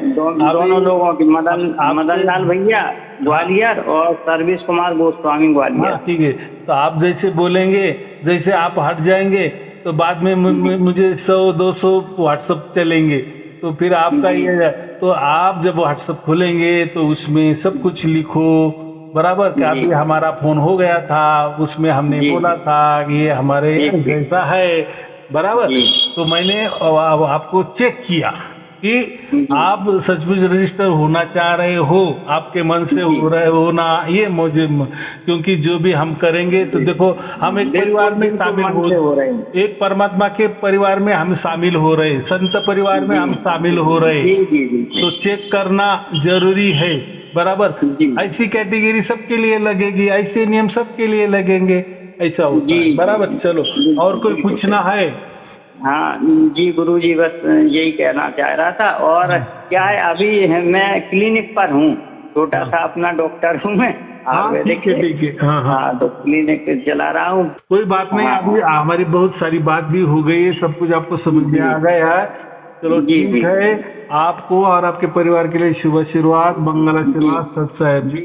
दोनों लोगों की, मदन लाल भैया ग्वालियर और सर्विस कुमार गोस्वामी ग्वालियर। हाँ ठीक है, तो आप जैसे बोलेंगे, जैसे आप हट जाएंगे तो बाद में मुझे 100-200 व्हाट्सएप चलेंगे, तो फिर आपका ये, तो आप जब व्हाट्सएप खोलेंगे तो उसमें सब कुछ लिखो, बराबर, कि अभी हमारा फोन हो गया था, उसमें हमने बोला था कि ये हमारे ऐसा है, बराबर। तो मैंने आपको चेक किया कि आप सचमुच रजिस्टर होना चाह रहे हो, आपके मन से हो रहे हो ना, ये मुझे, क्योंकि जो भी हम करेंगे तो देखो हम एक परिवार में शामिल हो रहे हैं, एक परमात्मा के परिवार में हम शामिल हो रहे हैं, संत परिवार में हम शामिल हो रहे हैं, तो चेक करना जरूरी है, बराबर। ऐसी कैटेगरी सबके लिए लगेगी, ऐसे नियम सबके लिए लगेंगे, ऐसा होता है, बराबर। चलो, और कोई पूछना है? हाँ जी गुरुजी, बस यही कहना चाह रहा था। और क्या है, अभी मैं क्लिनिक पर हूँ, छोटा सा अपना डॉक्टर हूँ मैं। ठीक है। हाँ, तो क्लिनिक चला रहा हूँ। कोई बात नहीं, अभी हमारी बहुत सारी बात भी हो गई है, सब कुछ आपको समझ में आ गया है। चलो ठीक है, आपको और आपके परिवार के लिए शुभ आशीर्वाद, मंगल आशीर्वाद, सत साहेब जी।